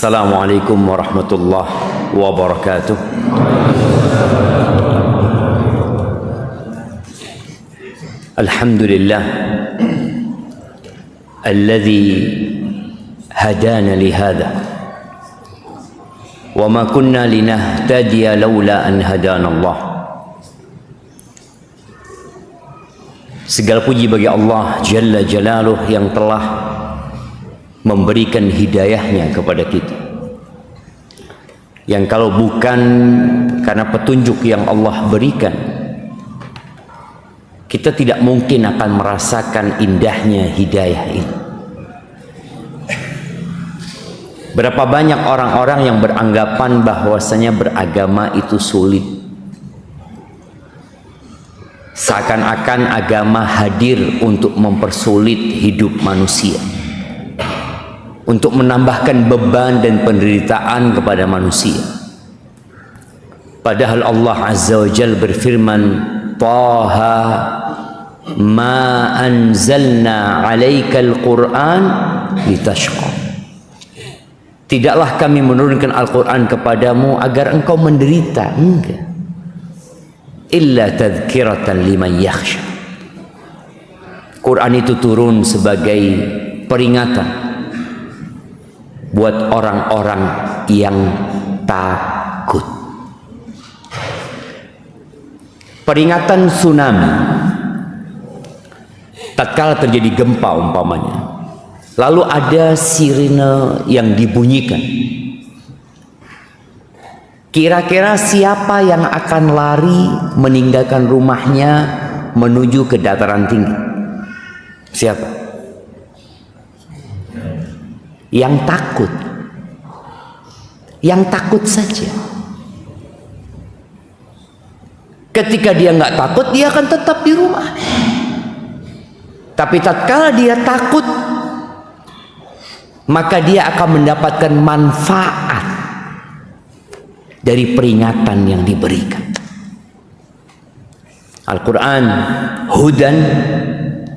Assalamualaikum warahmatullahi wabarakatuh. Alhamdulillah alladzi hadana lihada wa ma kunna linahtadiya laula an hadana Allah. Segala puji bagi Allah Jalla Jalaluh yang telah memberikan hidayahnya kepada kita, yang kalau bukan karena petunjuk yang Allah berikan, kita tidak mungkin akan merasakan indahnya hidayah ini. Berapa banyak orang-orang yang beranggapan bahwasanya beragama itu sulit, seakan-akan agama hadir untuk mempersulit hidup manusia, untuk menambahkan beban dan penderitaan kepada manusia. Padahal Allah Azza wa Jalla berfirman, Taha ma anzalna alaikal Qur'an litashqa. Tidaklah kami menurunkan Al-Quran kepadamu agar engkau menderita. Enggak. Illa tadhkiratan liman yakhsha. Quran itu turun sebagai peringatan buat orang-orang yang takut. Peringatan tsunami. Tatkala terjadi gempa umpamanya, lalu ada sirine yang dibunyikan. Kira-kira siapa yang akan lari meninggalkan rumahnya menuju ke dataran tinggi? Siapa? Yang takut. Yang takut saja. Ketika dia nggak takut, dia akan tetap di rumah. Tapi tatkala dia takut, maka dia akan mendapatkan manfaat dari peringatan yang diberikan. Al-Quran hudan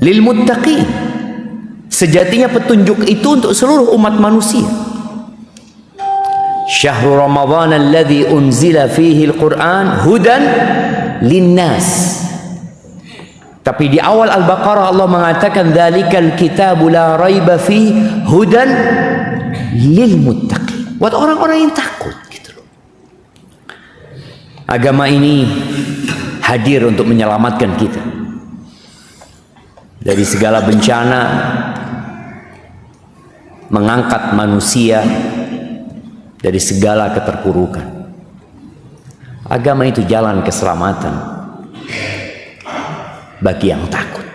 lil muttaqin. Sejatinya petunjuk itu untuk seluruh umat manusia. Syahrul Ramadan alladzi unzila fihi al-Quran hudan linnas. Tapi di awal Al-Baqarah Allah mengatakan dzalikal kitabu la raiba fi hudan lil muttaqin. Buat orang-orang yang takut gitu loh. Agama ini hadir untuk menyelamatkan kita dari segala bencana, mengangkat manusia dari segala keterpurukan. Agama itu jalan keselamatan bagi yang takut.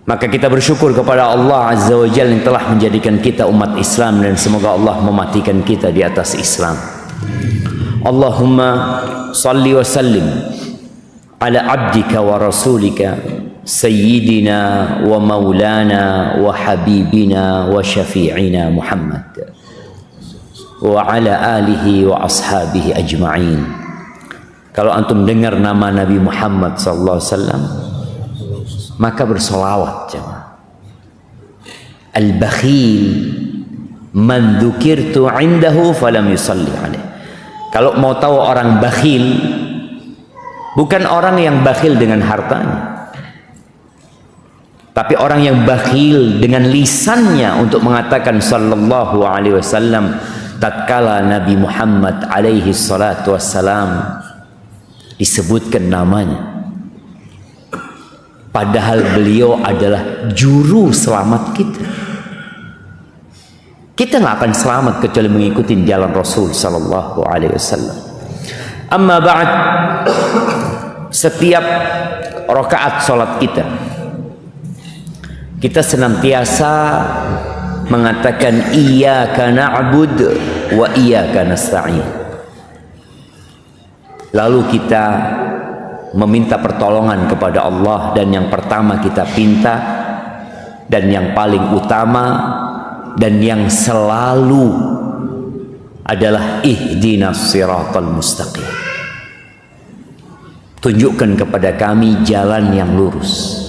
Maka kita bersyukur kepada Allah Azza wa Jalla yang telah menjadikan kita umat Islam, dan semoga Allah mematikan kita di atas Islam. Allahumma salli wa sallim ala abdika wa rasulika sayyidina wa maulana wa habibina wa syafi'ina Muhammad wa ala alihi wa ashabihi ajma'in. Kalau antum dengar nama Nabi Muhammad sallallahu alaihi wasallam, maka bersolawat jemaah. Al-bakhil man dzukirtu indahu falam yusalli alaih. Kalau mau tahu orang bakhil, bukan orang yang bakhil dengan hartanya, tapi orang yang bakhil dengan lisannya untuk mengatakan sallallahu alaihi wasallam tatkala Nabi Muhammad alaihi salatu wassalam disebutkan namanya, padahal beliau adalah juru selamat kita. Kita nggak akan selamat kecuali mengikuti jalan Rasul sallallahu alaihi wasallam. Amma ba'd, setiap rakaat salat kita senantiasa mengatakan iyyaka na'bud wa iyyaka nasta'in. Lalu kita meminta pertolongan kepada Allah, dan yang pertama kita pinta, dan yang paling utama dan yang selalu adalah ihdinas siratal mustaqim. Tunjukkan kepada kami jalan yang lurus.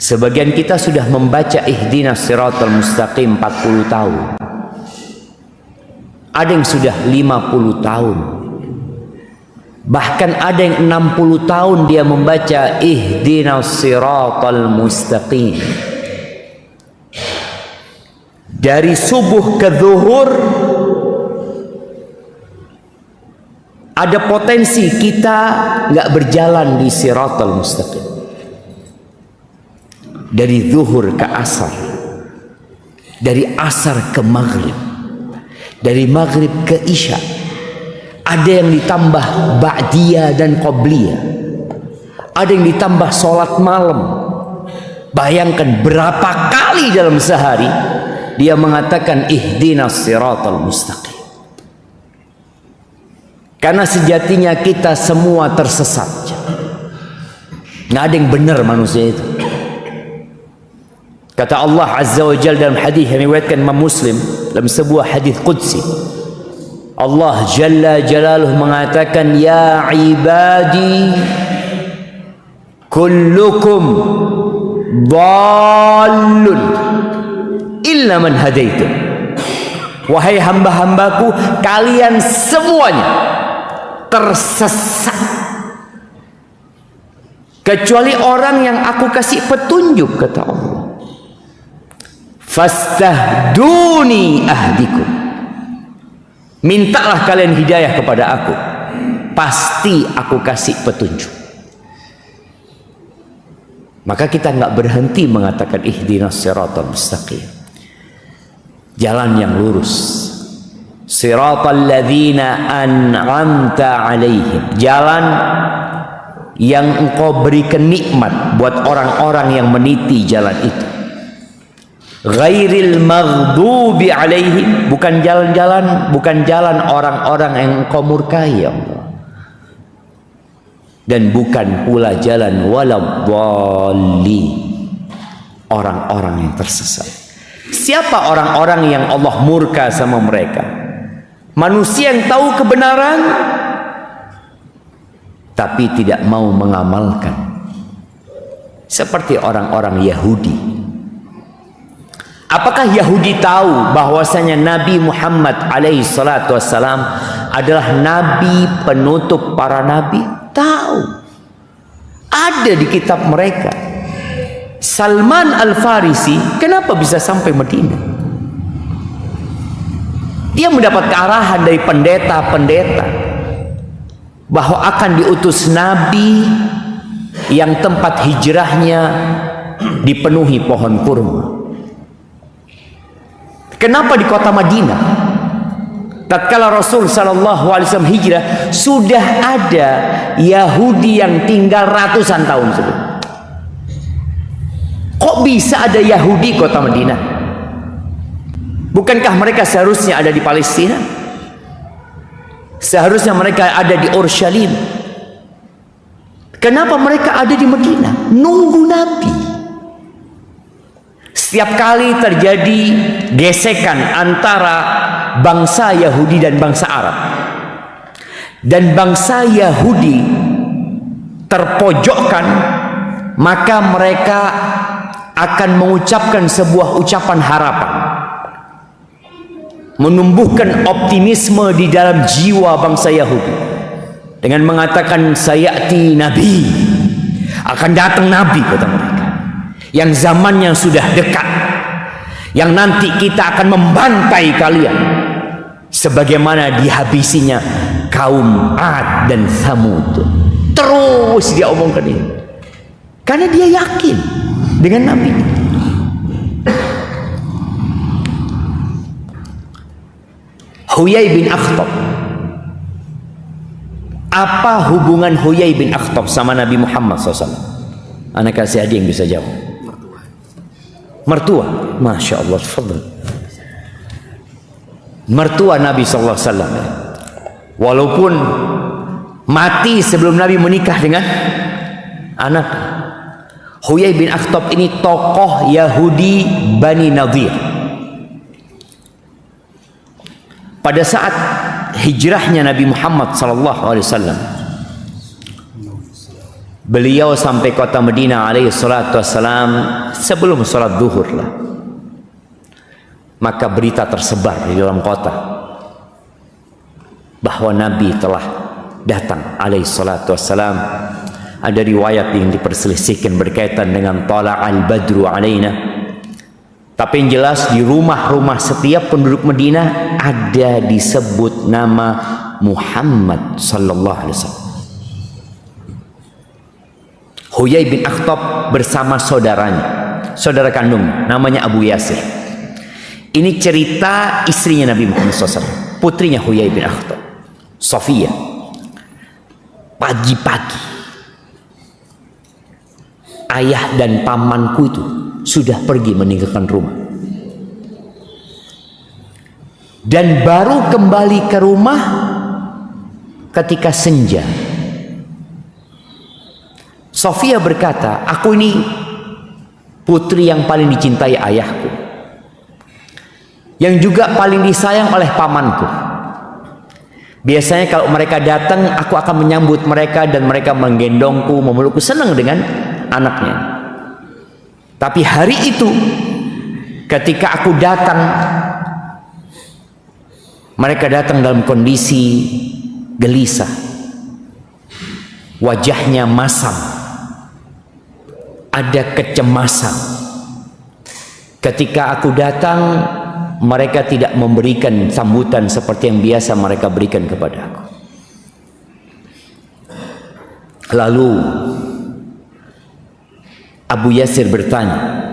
Sebagian kita sudah membaca ihdinas siratal mustaqim 40 tahun. Ada yang sudah 50 tahun. Bahkan ada yang 60 tahun dia membaca ihdinas siratal mustaqim. Dari subuh ke zuhur ada potensi kita nggak berjalan di siratal mustaqim. Dari zuhur ke asar, dari asar ke maghrib, dari maghrib ke isya, ada yang ditambah ba'diyah dan qobliyah, ada yang ditambah sholat malam. Bayangkan berapa kali dalam sehari dia mengatakan ihdinas siratal mustaqim. Karena sejatinya kita semua tersesat. Nggak ada yang benar manusia itu. Kata Allah Azza wa Jalla dalam hadis yang diriwayatkan Imam Muslim, dalam sebuah hadis qudsi, Allah Jalla Jalaluhu mengatakan, ya ibadi kullukum dhallun illa man hadaitu. Wahai hamba-hambaku, kalian semuanya tersesat kecuali orang yang aku kasih petunjuk, kata Allah. Fastahduni ahdikum. Mintalah kalian hidayah kepada aku, pasti aku kasih petunjuk. Maka kita nggak berhenti mengatakan ihdinas siratal mustaqim, jalan yang lurus. Siratal ladzina an'amta alaihim, jalan yang engkau berikan nikmat buat orang-orang yang meniti jalan itu. Ghairil maghdubi alaihim, bukan jalan orang-orang yang engkau murkai, ya Allah. Dan bukan pula jalan waladhdallin, orang-orang yang tersesat. Siapa orang-orang yang Allah murka sama mereka? Manusia yang tahu kebenaran tapi tidak mau mengamalkan. Seperti orang-orang Yahudi. Apakah Yahudi tahu bahwasanya Nabi Muhammad alaihi salatu wassalam adalah nabi penutup para nabi? Tahu. Ada di kitab mereka. Salman Al-Farisi kenapa bisa sampai Madinah? Dia mendapat kearahan dari pendeta-pendeta bahwa akan diutus nabi yang tempat hijrahnya dipenuhi pohon kurma. Kenapa di kota Madinah? Tatkala Rasul sallallahu alaihi wasallam hijrah, sudah ada Yahudi yang tinggal ratusan tahun sebelum. Kok bisa ada Yahudi kota Madinah? Bukankah mereka seharusnya ada di Palestina? Seharusnya mereka ada di Urshalim. Kenapa mereka ada di Madinah? Nunggu Nabi. Setiap kali terjadi gesekan antara bangsa Yahudi dan bangsa Arab, dan bangsa Yahudi terpojokkan, maka mereka akan mengucapkan sebuah ucapan harapan, menumbuhkan optimisme di dalam jiwa bangsa Yahudi dengan mengatakan sayati nabi, akan datang nabi, kata mereka, yang zamannya sudah dekat, yang nanti kita akan membantai kalian sebagaimana dihabisinya kaum Ad dan Thamud. Terus dia omongkan ini karena dia yakin dengan nabi. Huyai bin Akhtab, apa hubungan Huyai bin Akhtab sama Nabi Muhammad SAW? Anak kasih hadiah yang bisa jawab. Mertua, Masya Allah, fadl. Mertua Nabi SAW, walaupun mati sebelum Nabi menikah dengan anak. Huyai bin Akhtab ini tokoh Yahudi Bani Nadir. Pada saat hijrahnya Nabi Muhammad SAW, beliau sampai kota Madinah alaihi salatu wassalam sebelum sholat zuhur lah. Maka berita tersebar di dalam kota bahwa Nabi telah datang alaihi salatu wassalam. Ada riwayat yang diperselisihkan berkaitan dengan tala'al badru alaina. Tapi yang jelas di rumah-rumah setiap penduduk Madinah ada disebut nama Muhammad sallallahu alaihi wasallam. Huyai bin Akhtab bersama saudaranya, saudara kandung namanya Abu Yasir. Ini cerita istrinya Nabi Muhammad SAW, putrinya Huyai bin Akhtab, Sofia. Pagi-pagi ayah dan pamanku itu sudah pergi meninggalkan rumah, dan baru kembali ke rumah ketika senja. Sofia berkata, aku ini putri yang paling dicintai ayahku, yang juga paling disayang oleh pamanku. Biasanya kalau mereka datang, aku akan menyambut mereka dan mereka menggendongku, memelukku, senang dengan anaknya. Tapi hari itu ketika aku datang, mereka datang dalam kondisi gelisah, wajahnya masam, ada kecemasan. Ketika aku datang, mereka tidak memberikan sambutan seperti yang biasa mereka berikan kepada aku. Lalu Abu Yasir bertanya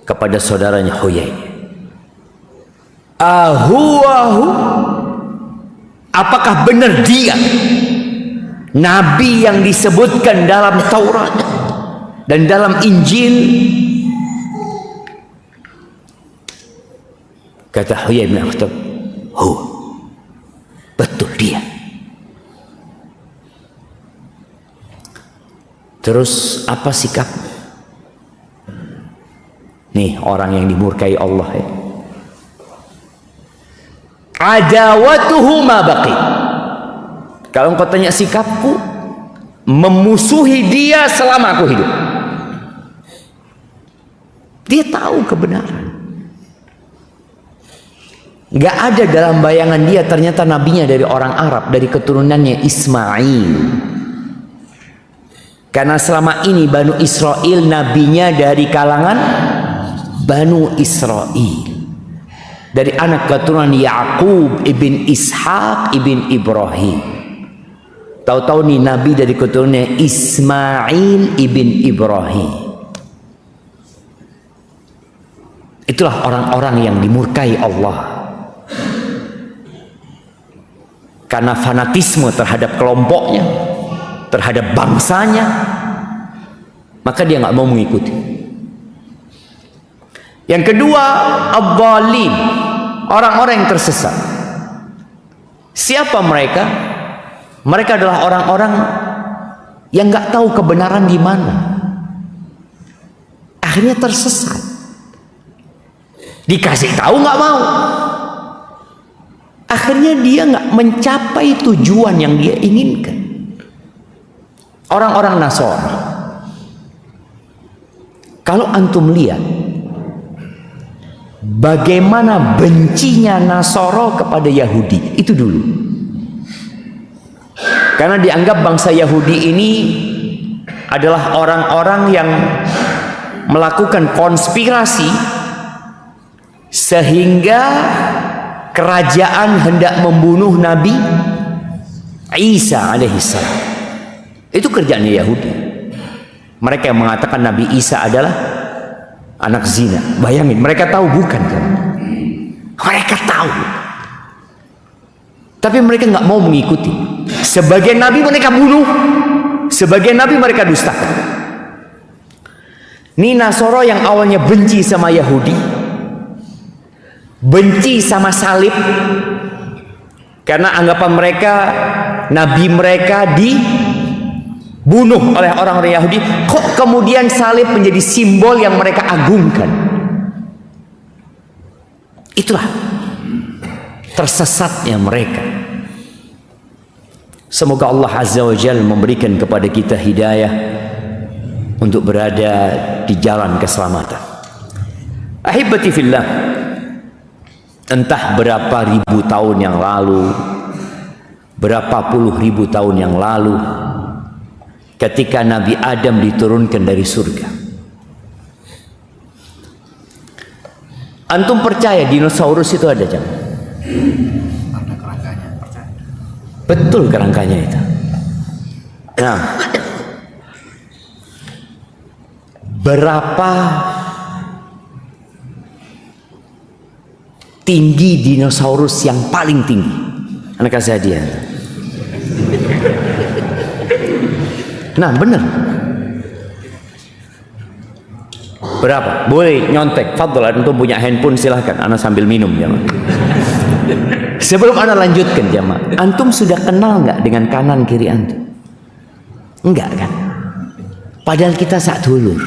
kepada saudaranya Huyai, apakah benar dia Nabi yang disebutkan dalam Taurat dan dalam Injil? Kata Huyai bin Akhtab, betul dia. Terus apa sikap? Nih orang yang dimurkai Allah ya. Adawatuhu ma baqi. Kalau engkau tanya sikapku, memusuhi dia selama aku hidup. Dia tahu kebenaran. Gak ada dalam bayangan dia ternyata nabinya dari orang Arab, dari keturunannya Ismail. Karena selama ini Banu Israel nabinya dari kalangan Banu Israel, dari anak keturunan Yaqub ibn Ishaq ibn Ibrahim. Tahu-tahu nih nabi dari keturunannya Ismail ibn Ibrahim. Itulah orang-orang yang dimurkai Allah karena fanatisme terhadap kelompoknya, terhadap bangsanya, maka dia nggak mau mengikuti. Yang kedua, ad-dhalin, orang-orang yang tersesat. Siapa mereka? Mereka adalah orang-orang yang nggak tahu kebenaran di mana, akhirnya tersesat. Dikasih tahu nggak mau, akhirnya dia nggak mencapai tujuan yang dia inginkan. Orang-orang Nasrani, kalau antum lihat bagaimana bencinya Nasoro kepada Yahudi itu dulu, karena dianggap bangsa Yahudi ini adalah orang-orang yang melakukan konspirasi sehingga kerajaan hendak membunuh Nabi Isa alaihissalam. Itu kerjaannya Yahudi. Mereka yang mengatakan Nabi Isa adalah anak zina. Bayangin, mereka tahu bukan kan? Mereka tahu, tapi mereka nggak mau mengikuti. Sebagian Nabi mereka bunuh, sebagian Nabi mereka dustakan. Ini Nasoro yang awalnya benci sama Yahudi, benci sama salib, karena anggapan mereka Nabi mereka dibunuh oleh orang-orang Yahudi. Kok kemudian salib menjadi simbol yang mereka agungkan? Itulah tersesatnya mereka. Semoga Allah Azza wa Jalla memberikan kepada kita hidayah untuk berada di jalan keselamatan. Ahibati fillah, entah berapa ribu tahun yang lalu, berapa puluh ribu tahun yang lalu, ketika Nabi Adam diturunkan dari surga. Antum percaya dinosaurus itu ada, Jam? Ada kerangkanya, percaya. Betul kerangkanya itu. Nah, berapa tinggi dinosaurus yang paling tinggi? Anak kasih hadiah. Nah, benar. Berapa? Boleh nyontek. Fadl, antum punya handphone silahkan. Ana sambil minum, jamaah. Sebelum ana lanjutkan, jamaah, antum sudah kenal nggak dengan kanan kiri antum? Enggak kan? Padahal kita sak dulur,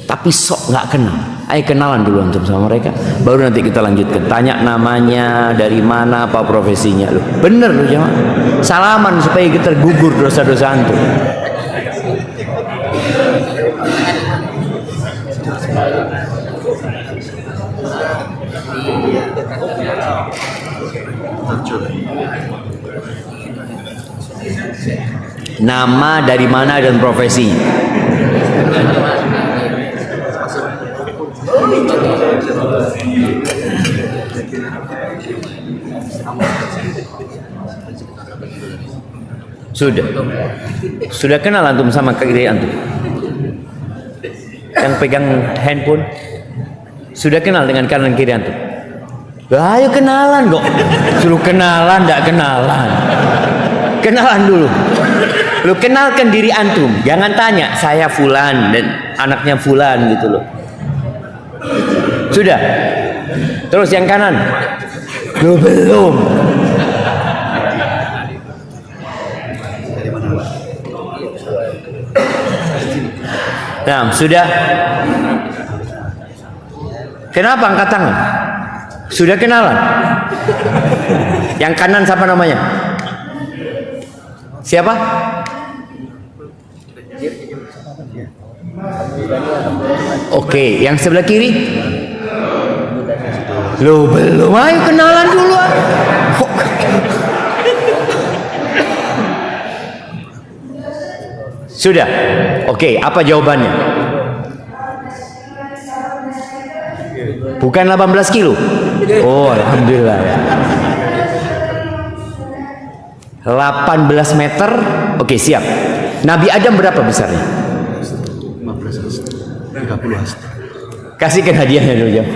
tapi sok nggak kenal. Ayo kenalan dulu antum sama mereka, baru nanti kita lanjutkan. Tanya namanya, dari mana, apa profesinya. Loh, bener loh jamaah. Salaman supaya kita gugur dosa-dosa antum. Nama, dari mana, dan profesi. Sudah kenal antum sama kiri antum yang pegang handphone? Sudah kenal dengan kanan kiri antum? Ayo kenalan kok. Suruh kenalan, tidak kenalan. Kenalan dulu. Lu kenalkan diri antum. Jangan tanya saya fulan dan anaknya fulan gitu loh. Sudah. Terus yang kanan. Lu belum. Nah, sudah. Kenapa angkat tangan? Sudah kenalan? Yang kanan siapa namanya? Siapa? Oke, yang sebelah kiri? Lo belum, ayo kenalan dulu. Sudah? Oke, apa jawabannya? Bukan 18 kilo? Oh, alhamdulillah. 18 meter. Oke, siap. Nabi Adam berapa besarnya? 15 hasta. 30 hasta. Kasihkan hadiahnya dulu, Jam.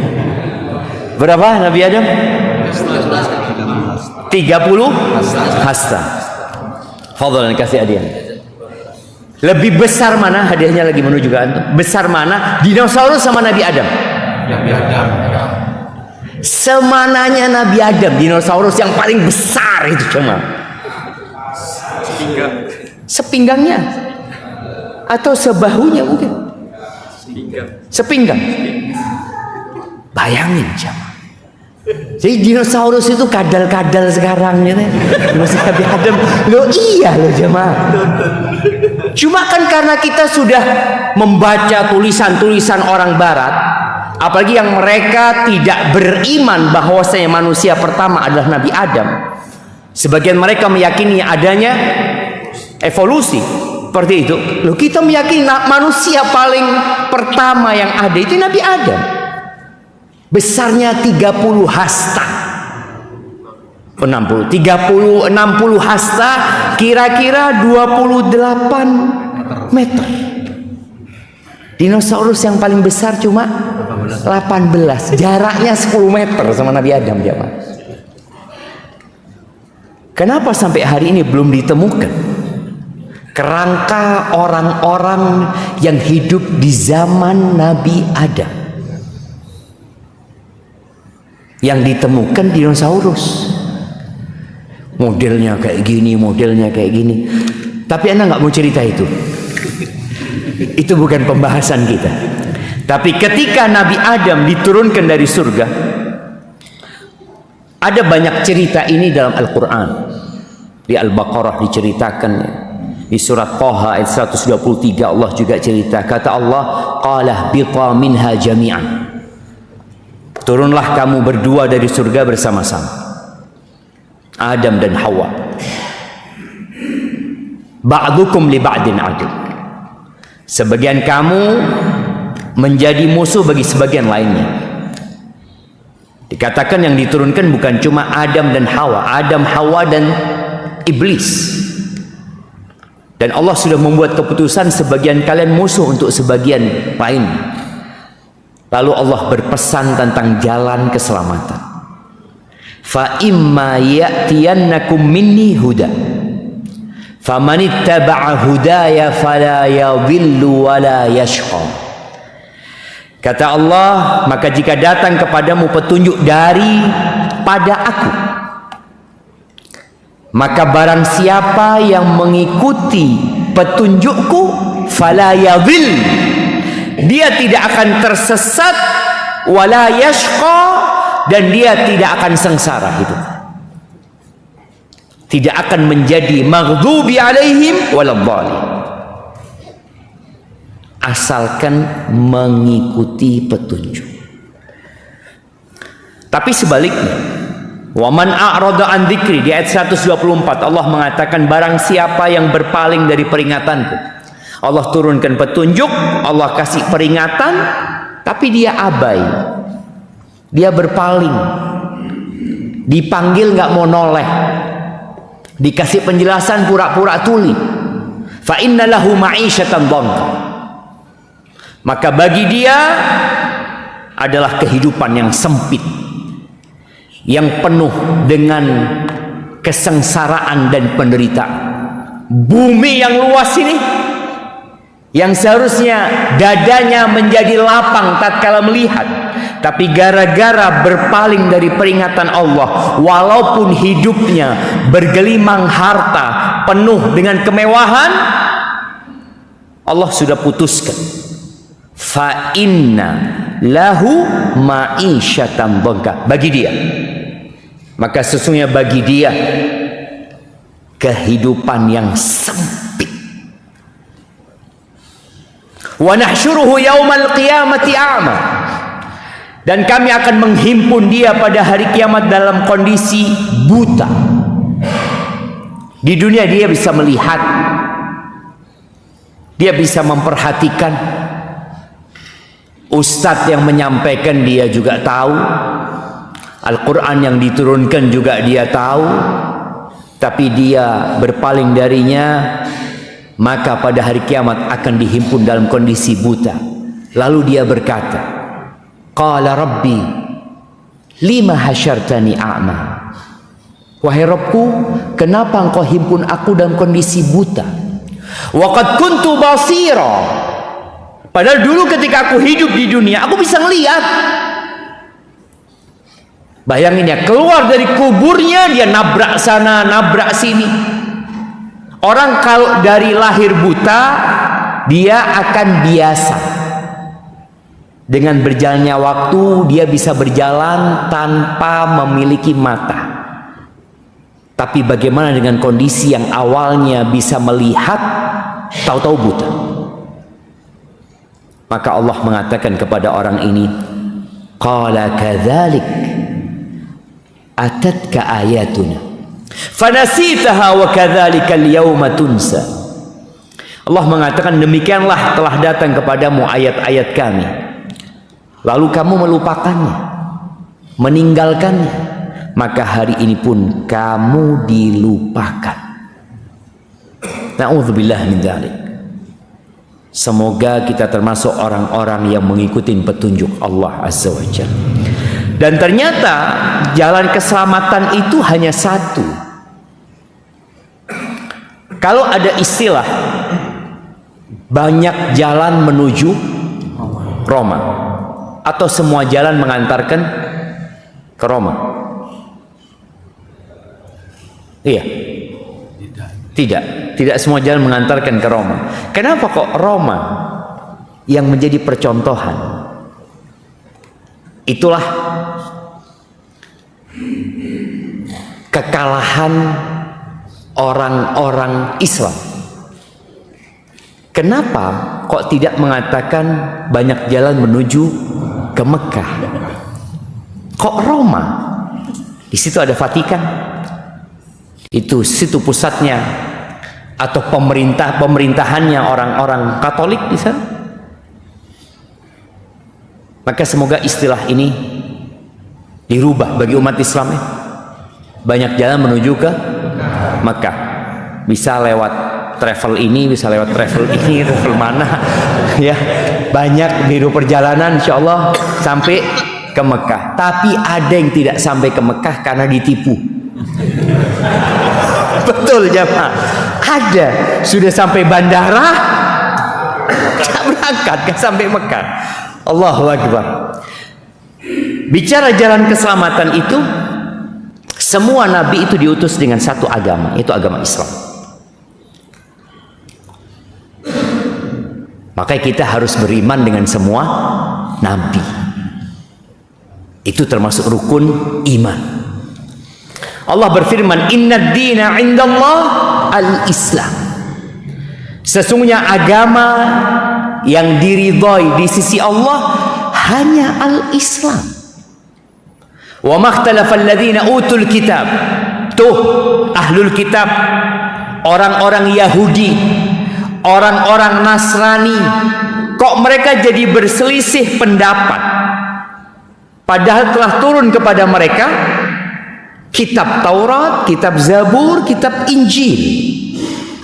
Berapa Nabi Adam? 30 hasta. Fadlan, kasih hadiah. Lebih besar mana? Hadiahnya lagi menuju ke antum. Besar mana? Dinosaurus sama Nabi Adam? Nabi Adam. Semananya Nabi Adam, dinosaurus yang paling besar itu cuma sepinggangnya atau sebahunya mungkin. Sepinggang. Bayangin jamaah. Jadi dinosaurus itu kadal-kadal sekarang gitu. Nabi Adam. Loh iya loh jamaah. Cuma kan karena kita sudah membaca tulisan-tulisan orang barat, apalagi yang mereka tidak beriman bahwasanya manusia pertama adalah Nabi Adam. Sebagian mereka meyakini adanya evolusi seperti itu. Loh, kita meyakini manusia paling pertama yang ada itu Nabi Adam. Besarnya 30 hasta. 60 hasta, kira-kira 28 meter. Dinosaurus yang paling besar cuma 18. Jaraknya 10 meter sama Nabi Adam, jemaah. Kenapa sampai hari ini belum ditemukan kerangka orang-orang yang hidup di zaman Nabi Adam? Yang ditemukan dinosaurus. Modelnya kayak gini, modelnya kayak gini. Tapi Anda nggak mau cerita itu. Itu bukan pembahasan kita. Tapi ketika Nabi Adam diturunkan dari surga, ada banyak cerita ini dalam Al-Quran. Di Al-Baqarah diceritakan, di surat Taha ayat 123 Allah juga cerita. Kata Allah, qala bita minha jami'an. turunlah kamu berdua dari surga bersama-sama, Adam dan Hawa. Ba'dukum li ba'din adu. Sebagian kamu menjadi musuh bagi sebagian lainnya. Dikatakan yang diturunkan bukan cuma Adam dan Hawa, Adam, Hawa dan iblis. Dan Allah sudah membuat keputusan sebagian kalian musuh untuk sebagian lain. Lalu Allah berpesan tentang jalan keselamatan. Fa imma ya'tiyannakum minni huda. Famanittaba'a hudaya fala yadhillu wala yashqa. Kata Allah, maka jika datang kepadamu petunjuk daripada aku, maka barang siapa yang mengikuti petunjukku, fala yadhil, dia tidak akan tersesat, wala yashqa, dan dia tidak akan sengsara hidup. Tidak akan menjadi maghdubi alaihim waladhdallin. Asalkan mengikuti petunjuk. Tapi sebaliknya, waman a'rada an dzikri, di ayat 124 Allah mengatakan barang siapa yang berpaling dari peringatanku. Allah turunkan petunjuk, Allah kasih peringatan, tapi dia abai, dia berpaling, dipanggil nggak mau noleh, dikasih penjelasan pura-pura tuli. Fa inna lahu ma'isyatan dhanka, maka bagi dia adalah kehidupan yang sempit, yang penuh dengan kesengsaraan dan penderitaan. Bumi yang luas ini, yang seharusnya dadanya menjadi lapang tatkala melihat, tapi gara-gara berpaling dari peringatan Allah, walaupun hidupnya bergelimang harta, penuh dengan kemewahan, Allah sudah putuskan, fa inna lahu ma'isyatan dhanka, bagi dia, maka sesungguhnya bagi dia kehidupan yang sempit. Wa nahsyuruhu yaumal qiyamati a'ma, dan kami akan menghimpun dia pada hari kiamat dalam kondisi buta. Di dunia dia bisa melihat, dia bisa memperhatikan, ustadz yang menyampaikan dia juga tahu, Al-Quran yang diturunkan juga dia tahu, tapi dia berpaling darinya, maka pada hari kiamat akan dihimpun dalam kondisi buta. Lalu dia berkata, qala rabbi lima hasyartani a'ma, wahai Rabbku, kenapa engkau himpun aku dalam kondisi buta? Wa qad kuntu basira, padahal dulu ketika aku hidup di dunia aku bisa ngelihat. Bayangin ya, keluar dari kuburnya dia nabrak sana nabrak sini. Orang kalau dari lahir buta, dia akan biasa. Dengan berjalannya waktu, dia bisa berjalan tanpa memiliki mata. Tapi bagaimana dengan kondisi yang awalnya bisa melihat, tahu-tahu buta? Maka Allah mengatakan kepada orang ini, qala kadzalik atatka ayatuna fanasitaha wa kadzalika al-yawma tunsa. Allah mengatakan, demikianlah telah datang kepadamu ayat-ayat kami, lalu kamu melupakannya, meninggalkannya, maka hari ini pun kamu dilupakan. Na'udzubillah min dzalik. Semoga kita termasuk orang-orang yang mengikuti petunjuk Allah Azza wa Jalla. Dan ternyata jalan keselamatan itu hanya satu. Kalau ada istilah banyak jalan menuju Roma, atau semua jalan mengantarkan ke Roma? Iya. Tidak semua jalan mengantarkan ke Roma. Kenapa kok Roma yang menjadi percontohan? Itulah kekalahan orang-orang Islam. Kenapa kok tidak mengatakan banyak jalan menuju ke Mekah? Kok Roma? Di situ ada Vatikan. Itu situ pusatnya atau pemerintahannya orang-orang Katolik di sana. Maka semoga istilah ini dirubah bagi umat Islam ya. Banyak jalan menuju ke Makkah. Bisa lewat travel ini, bisa lewat travel ini, travel mana ya. Banyak biru perjalanan insyaallah sampai ke Mekah. Tapi ada yang tidak sampai ke Mekah karena ditipu. Betul jemaah. Ada sudah sampai bandara tak berangkat, gak sampai Mekah. Allahu Akbar. Bicara jalan keselamatan itu, semua nabi itu diutus dengan satu agama, yaitu agama Islam. Maka kita harus beriman dengan semua nabi. Itu termasuk rukun iman. Allah berfirman, "Innad dina 'indallah al-Islam." Sesungguhnya agama yang diridhai di sisi Allah hanya al-Islam. Wa makhtalafa alladziina utul kitab. Tuh ahlul kitab, orang-orang Yahudi, orang-orang Nasrani, kok mereka jadi berselisih pendapat? Padahal telah turun kepada mereka kitab Taurat, kitab Zabur, kitab Injil.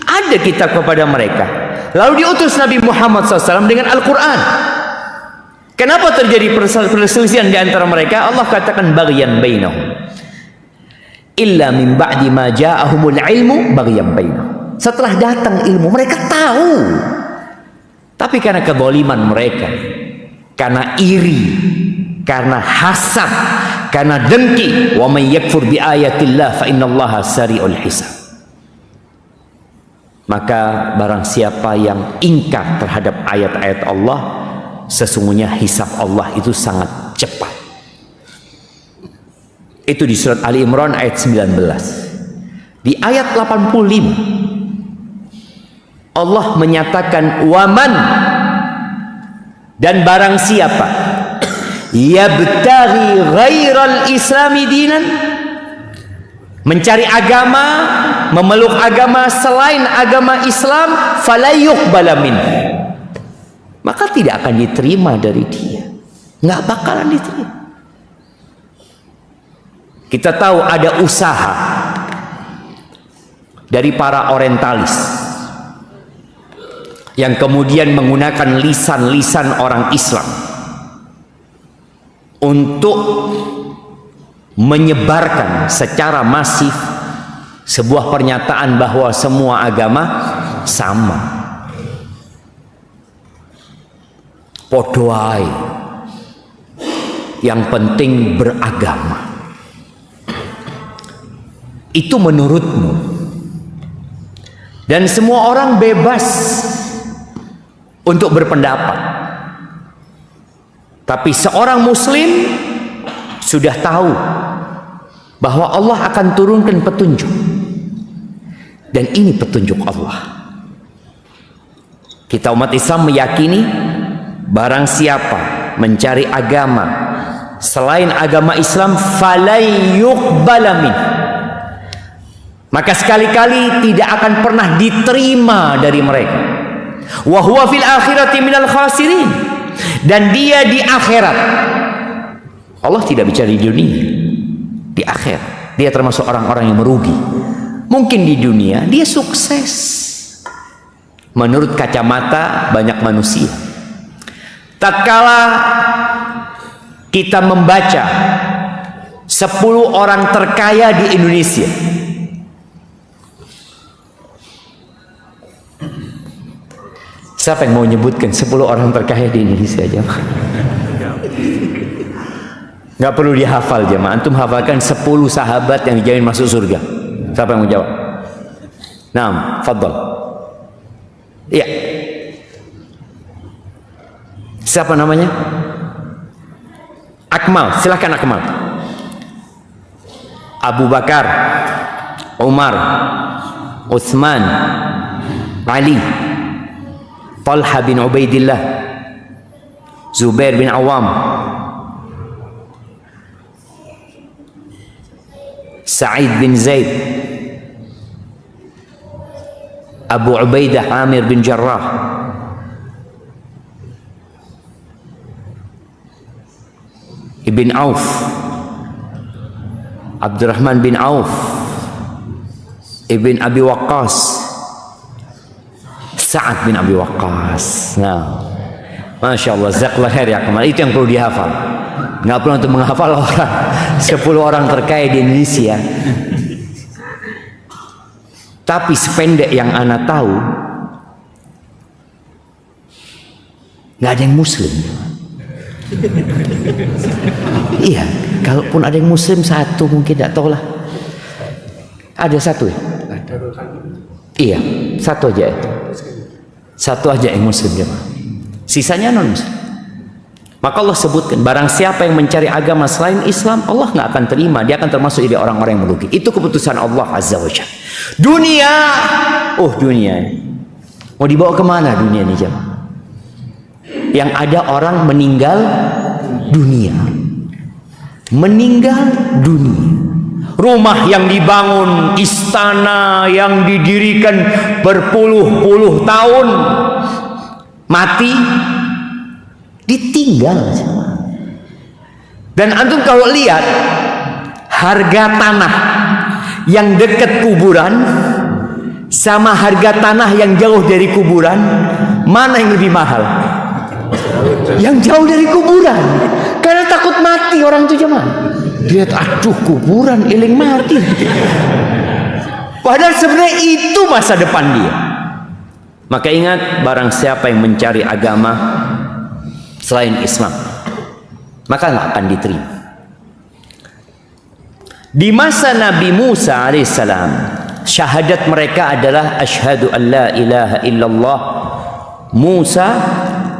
Ada kitab kepada mereka. Lalu diutus Nabi Muhammad SAW dengan Al-Quran. Kenapa terjadi perselisihan di antara mereka? Allah katakan baghyan bainahum. Illa min ba'di ma ja'ahumul ilmu baghyan bainahum. Setelah datang ilmu, mereka tahu. Tapi karena kezaliman mereka, karena iri, karena hasad, karena dengki, wa may yakfur bi ayatillah fa innallaha sari'ul hisab. Maka barang siapa yang ingkar terhadap ayat-ayat Allah, sesungguhnya hisab Allah itu sangat cepat. Itu di surat Ali Imran ayat 19. Di ayat 85 Allah menyatakan waman, dan barang siapa yabtaghi ghairal islami dinan, mencari agama, memeluk agama selain agama Islam, fala yuqbala minhu, maka tidak akan diterima dari dia. Nggak bakalan diterima. Kita tahu ada usaha dari para orientalis yang kemudian menggunakan lisan-lisan orang Islam untuk menyebarkan secara masif sebuah pernyataan bahwa semua agama sama. Podo ae, yang penting beragama. Itu menurutmu, dan semua orang bebas untuk berpendapat. Tapi seorang muslim sudah tahu bahwa Allah akan turunkan petunjuk, dan ini petunjuk Allah. Kita umat Islam meyakini barang siapa mencari agama selain agama Islam, falai yuqbala min, maka sekali-kali tidak akan pernah diterima dari mereka. Wa huwa fil akhirati minal khasirin, dan dia di akhirat, Allah tidak bicara di dunia, di akhirat dia termasuk orang-orang yang merugi. Mungkin di dunia dia sukses menurut kacamata banyak manusia. Tatkala kita membaca 10 orang terkaya di Indonesia, siapa yang mau menyebutkan 10 orang terkaya di Indonesia aja? Nggak perlu dihafal jemaah. Antum hafalkan 10 sahabat yang dijamin masuk surga. Siapa yang mau jawab? Naam, fadhal. Iya. Siapa namanya? Akmal, silakan Akmal. Abu Bakar, Umar, Utsman, Ali, Talha bin Ubaidillah, Zubair bin Awam, Sa'id bin Zaid, Abu Ubaidah Amir bin Jarrah, Ibn Auf, Abdurrahman bin Auf, Ibn Abi Waqqas, Sa'ad bin Abi Waqqas. Nah, Masya Allah, zakallah khair ya Kamal. Itu yang perlu dihafal. Nggak perlu untuk menghafal orang 10 orang terkaya di Indonesia. Tapi sependek yang ana tahu, nggak ada yang Muslim. Iya, kalaupun ada yang Muslim satu mungkin tidak tahu lah. Ada satu ya? Iya, satu aja. Satu aja yang Muslim jemaah. Sisanya non Muslim. Maka Allah sebutkan, barang siapa yang mencari agama selain Islam, Allah nggak akan terima. Dia akan termasuk jadi orang-orang yang merugi. Itu keputusan Allah Azza wa Jalla. Dunia, dunia. Mau dibawa kemana dunia ini jemaah? Yang ada orang meninggal dunia, meninggal dunia. Rumah yang dibangun, istana yang didirikan berpuluh-puluh tahun, mati, ditinggal. Dan antum kalau lihat harga tanah yang dekat kuburan sama harga tanah yang jauh dari kuburan, mana yang lebih mahal? Yang jauh dari kuburan, karena takut mati orang itu jemaah. Lihat, aduh kuburan eling mati. Padahal sebenarnya itu masa depan dia. Maka ingat, barang siapa yang mencari agama selain Islam, maka nggak akan diterima. Di masa Nabi Musa alaihissalam, syahadat mereka adalah asyhadu an la ilaha illallah Musa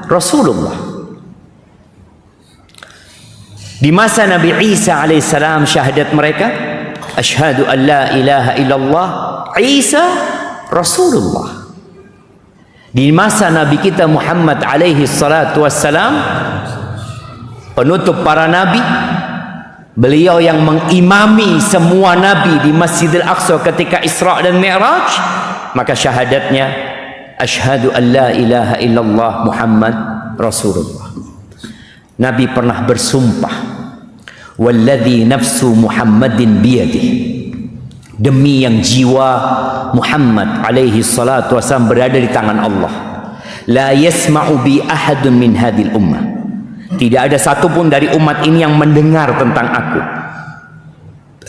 Rasulullah. Di masa Nabi Isa alaihissalam, syahadat mereka asyhadu an la ilaha illallah Isa Rasulullah. Di masa Nabi kita Muhammad alaihi salatu wassalam, penutup para nabi, beliau yang mengimami semua nabi di Masjidil Aqsa ketika Isra dan Mi'raj, maka syahadatnya asyhadu an la ilaha illallah Muhammad Rasulullah. Nabi pernah bersumpah, walladzi nafsu Muhammadin biyadih, demi yang jiwa Muhammad alaihi salatu wasallam berada di tangan Allah, la yasma'u bi ahadun min hadhil ummah, tidak ada satupun dari umat ini yang mendengar tentang aku,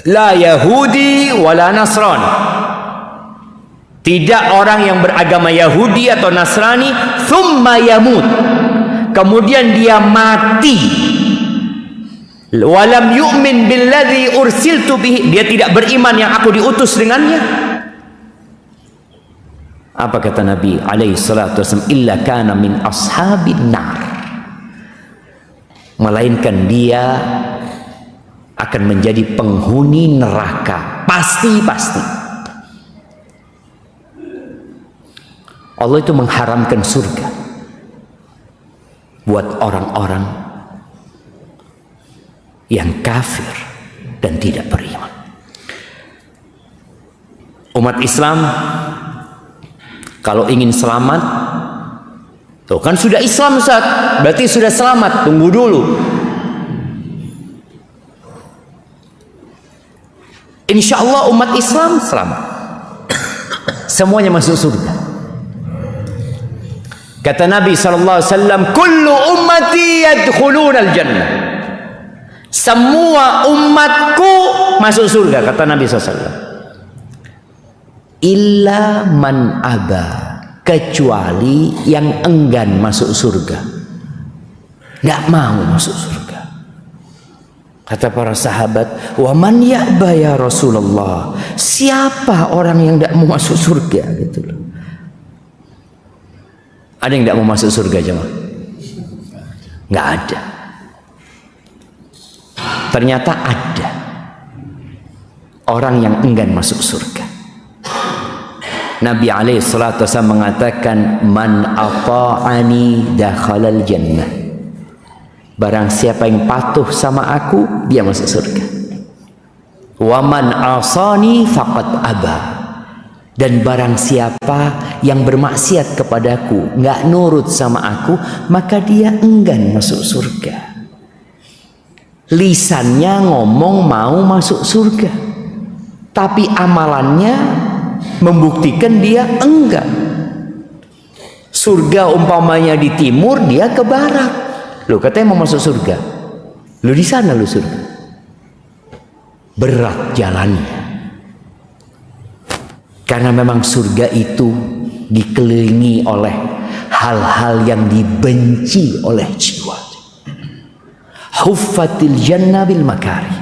la Yahudi wala Nasrani, tidak orang yang beragama Yahudi atau Nasrani, thumma yamut, kemudian dia mati, walam yu'min billadzi ursiltu bihi, dia tidak beriman yang aku diutus dengannya. Apa kata Nabi alaihi salatu wasallam? Illa kana min ashabin nar, melainkan dia akan menjadi penghuni neraka, pasti. Allah itu mengharamkan surga buat orang-orang yang kafir dan tidak beriman. Umat Islam kalau ingin selamat, tuh kan sudah Islam Ustaz, berarti sudah selamat. Tunggu dulu. Insya Allah umat Islam selamat, semuanya masuk surga. Kata Nabi SAW, kullu ummati yadkhulunal jannah, semua umatku masuk surga, kata Nabi SAW. Illa man aba, kecuali yang enggan masuk surga, nggak mau masuk surga. Kata para sahabat, wa man ya'ba ya Rasulullah, siapa orang yang nggak mau masuk surga gitu loh. Ada yang tidak mau masuk surga jemaah? Nggak ada. Ternyata ada orang yang enggan masuk surga. Nabi alaihi salatu wasallam mengatakan, man ata'ani dakhalal jannah, barang siapa yang patuh sama aku, dia masuk surga. Wa man asani faqad aba. Dan barang siapa yang bermaksiat kepadaku, nggak nurut sama aku, maka dia enggan masuk surga. Lisannya ngomong mau masuk surga, tapi amalannya membuktikan dia enggak. Surga umpamanya di timur, dia ke barat. Lu katanya mau masuk surga, lu di sana lu surga. Berat jalannya. Karena memang surga itu dikelilingi oleh hal-hal yang dibenci oleh jiwa. Huffatil jannah bil makari.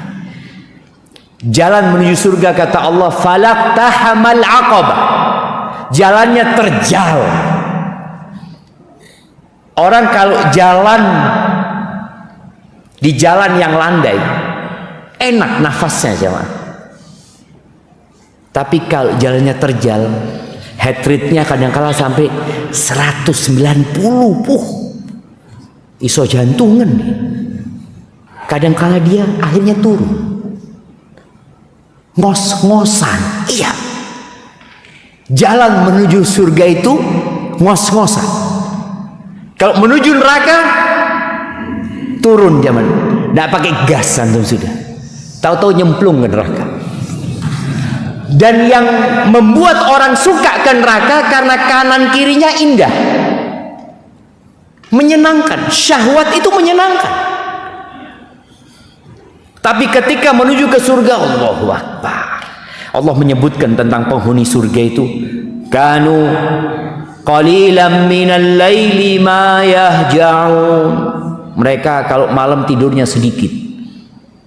Jalan menuju surga kata Allah, falaqtahamal aqabah. Jalannya terjal. Orang kalau jalan di jalan yang landai, enak nafasnya jemaah. Tapi kalau jalannya terjal, heart rate-nya kadang-kala sampai 190. Iso jantungan. Kadang-kala dia akhirnya turun. Ngos-ngosan. Iya. Jalan menuju surga itu ngos-ngosan. Kalau menuju neraka turun zaman. Nggak pakai gas antum sudah. Tahu-tahu nyemplung ke neraka. Dan yang membuat orang suka ke neraka karena kanan kirinya indah, menyenangkan. Syahwat itu menyenangkan. Tapi ketika menuju ke surga, Allahu Akbar, Allah menyebutkan tentang penghuni surga itu, kanu qalilan minal laili ma yahja'un. Mereka kalau malam tidurnya sedikit.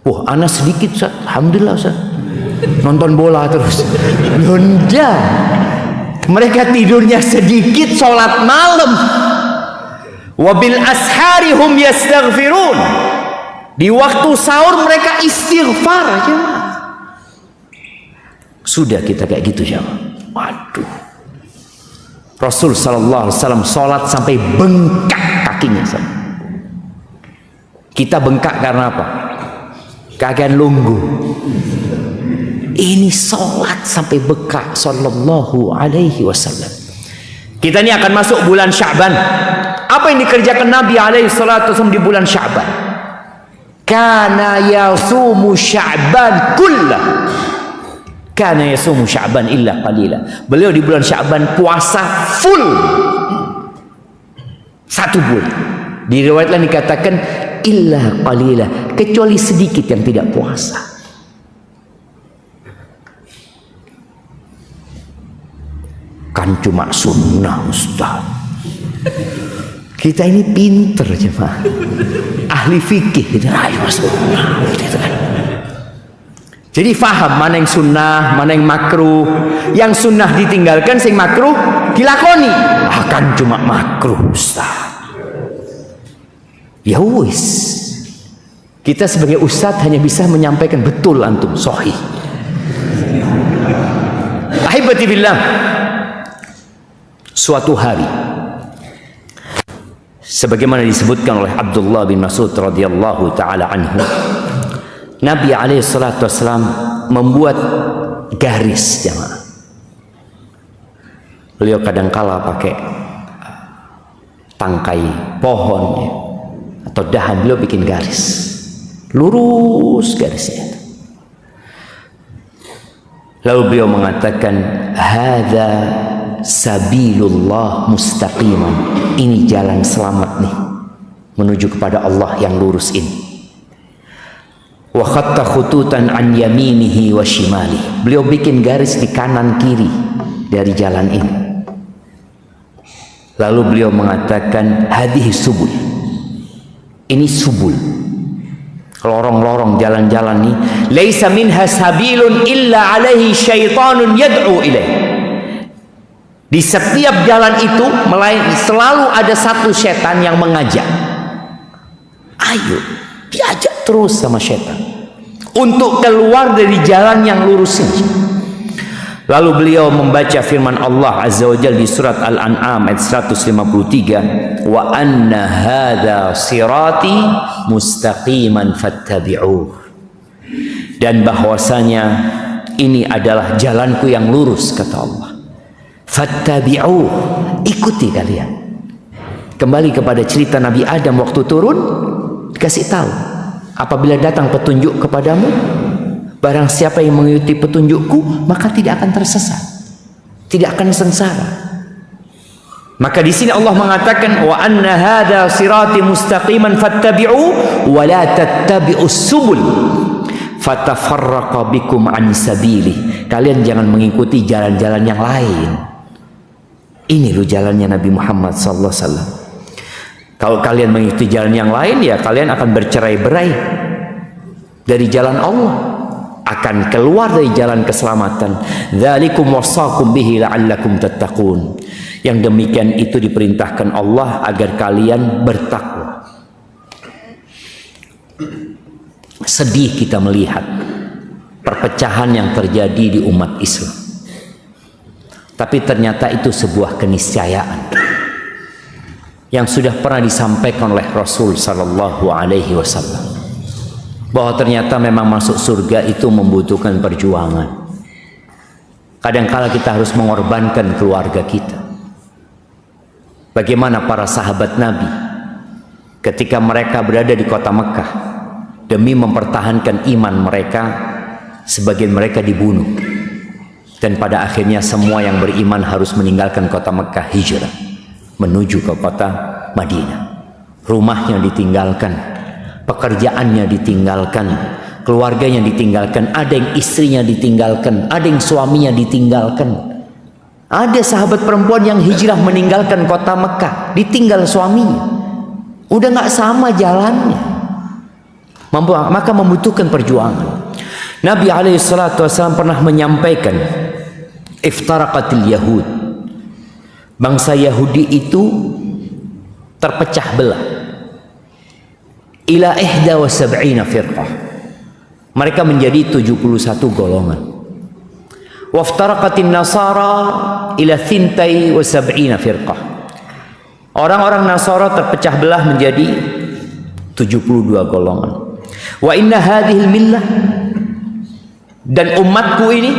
Wah, anak sedikit Ustaz. Alhamdulillah Ustaz. Nonton bola terus. Nunda. Mereka tidurnya sedikit, sholat malam. Wabil ashari hum yastaghfirun. Di waktu sahur mereka istighfar aja. Sudah kita kayak gitu ya. Waduh. Rasul sallallahu alaihi wasallam sholat sampai bengkak kakinya. Kita bengkak karena apa? Kagian lunggu. Ini sholat sampai bengkak sallallahu alaihi wasallam. Kita ini akan masuk bulan Sya'ban. Apa yang dikerjakan Nabi alaihi salatu wasallam di bulan Sya'ban? Kana yasumu Sya'ban kullah. Kana yasumu Sya'ban illa qalila. Beliau di bulan Sya'ban puasa full. 1 bulan. Di riwayat lain dikatakan illa qalila, kecuali sedikit yang tidak puasa. Kan cuma sunnah Ustaz. Kita ini pinter jemaah, ahli fikih gitu. Ayo sunnah gitu kan. Jadi faham mana yang sunnah, mana yang makruh. Yang sunnah ditinggalkan, sing makruh dilakoni. Kan cuma makruh Ustaz. Ya wis. Kita sebagai ustaz hanya bisa menyampaikan betul antum sahih. Ahibati billah. Suatu hari, sebagaimana disebutkan oleh Abdullah bin Mas'ud radhiyallahu taala anhu, Nabi alaihi salatu wasallam membuat garis jemaah. Beliau kadangkala pakai tangkai pohon ya, atau dahan, beliau bikin garis lurus garisnya. Lalu beliau mengatakan, hadza sabilullah mustaqiman. Ini jalan selamat nih menuju kepada Allah yang lurus ini. Wa khatta khututan an yaminihi wa shimalihi. Beliau bikin garis di kanan kiri dari jalan ini. Lalu beliau mengatakan, hadhihi subul. Ini subul, lorong-lorong jalan-jalan nih. Laisa minha sabilun illa alaihi syaitanun yad'u ilaih. Di setiap jalan itu selalu ada satu setan yang mengajak. Ayo, diajak terus sama setan untuk keluar dari jalan yang lurus ini. Lalu beliau membaca firman Allah Azza wa Jalla di surat Al-An'am ayat 153, wa anna hadza sirati mustaqiman fattabi'uh. dan bahwasanya ini adalah jalanku yang lurus, kata Allah. Fattabi'u, ikuti kalian. Kembali kepada cerita Nabi Adam waktu turun, dikasih tahu, apabila datang petunjuk kepadamu, barang siapa yang mengikuti petunjukku, maka tidak akan tersesat, tidak akan sengsara. Maka di sini Allah mengatakan, wa anna hadza sirati mustaqiman fattabi'u wa la tattabi'us subul fatafarraqa bikum an sabili. Kalian jangan mengikuti jalan-jalan yang lain. Ini loh jalannya Nabi Muhammad sallallahu alaihi wasallam. Kalau kalian mengikuti jalan yang lain, ya kalian akan bercerai-berai dari jalan Allah, akan keluar dari jalan keselamatan. Dzalikum wasaqum bihi la'allakum tattaqun. Yang demikian itu diperintahkan Allah agar kalian bertakwa. Sedih kita melihat perpecahan yang terjadi di umat Islam. Tapi ternyata itu sebuah keniscayaan yang sudah pernah disampaikan oleh Rasul sallallahu alaihi wasallam, bahwa ternyata memang masuk surga itu membutuhkan perjuangan. Kadang-kala kita harus mengorbankan keluarga kita. Bagaimana para sahabat Nabi ketika mereka berada di kota Mekah demi mempertahankan iman mereka, sebagian mereka dibunuh, dan pada akhirnya semua yang beriman harus meninggalkan kota Mekah, hijrah menuju ke kota Madinah. Rumahnya ditinggalkan, pekerjaannya ditinggalkan, keluarganya ditinggalkan, ada yang istrinya ditinggalkan, ada yang suaminya ditinggalkan. Ada sahabat perempuan yang hijrah meninggalkan kota Mekah, ditinggal suaminya, udah nggak sama jalannya, maka membutuhkan perjuangan. Nabi SAW pernah menyampaikan, iftaraqatil Yahud, bangsa Yahudi itu terpecah belah ila 71 firqah, mereka menjadi 71 golongan. Waftaraqatin Nasara ila 72 firqah, orang-orang Nasara terpecah belah menjadi 72 golongan. Wa inna hadhil millah, dan umatku ini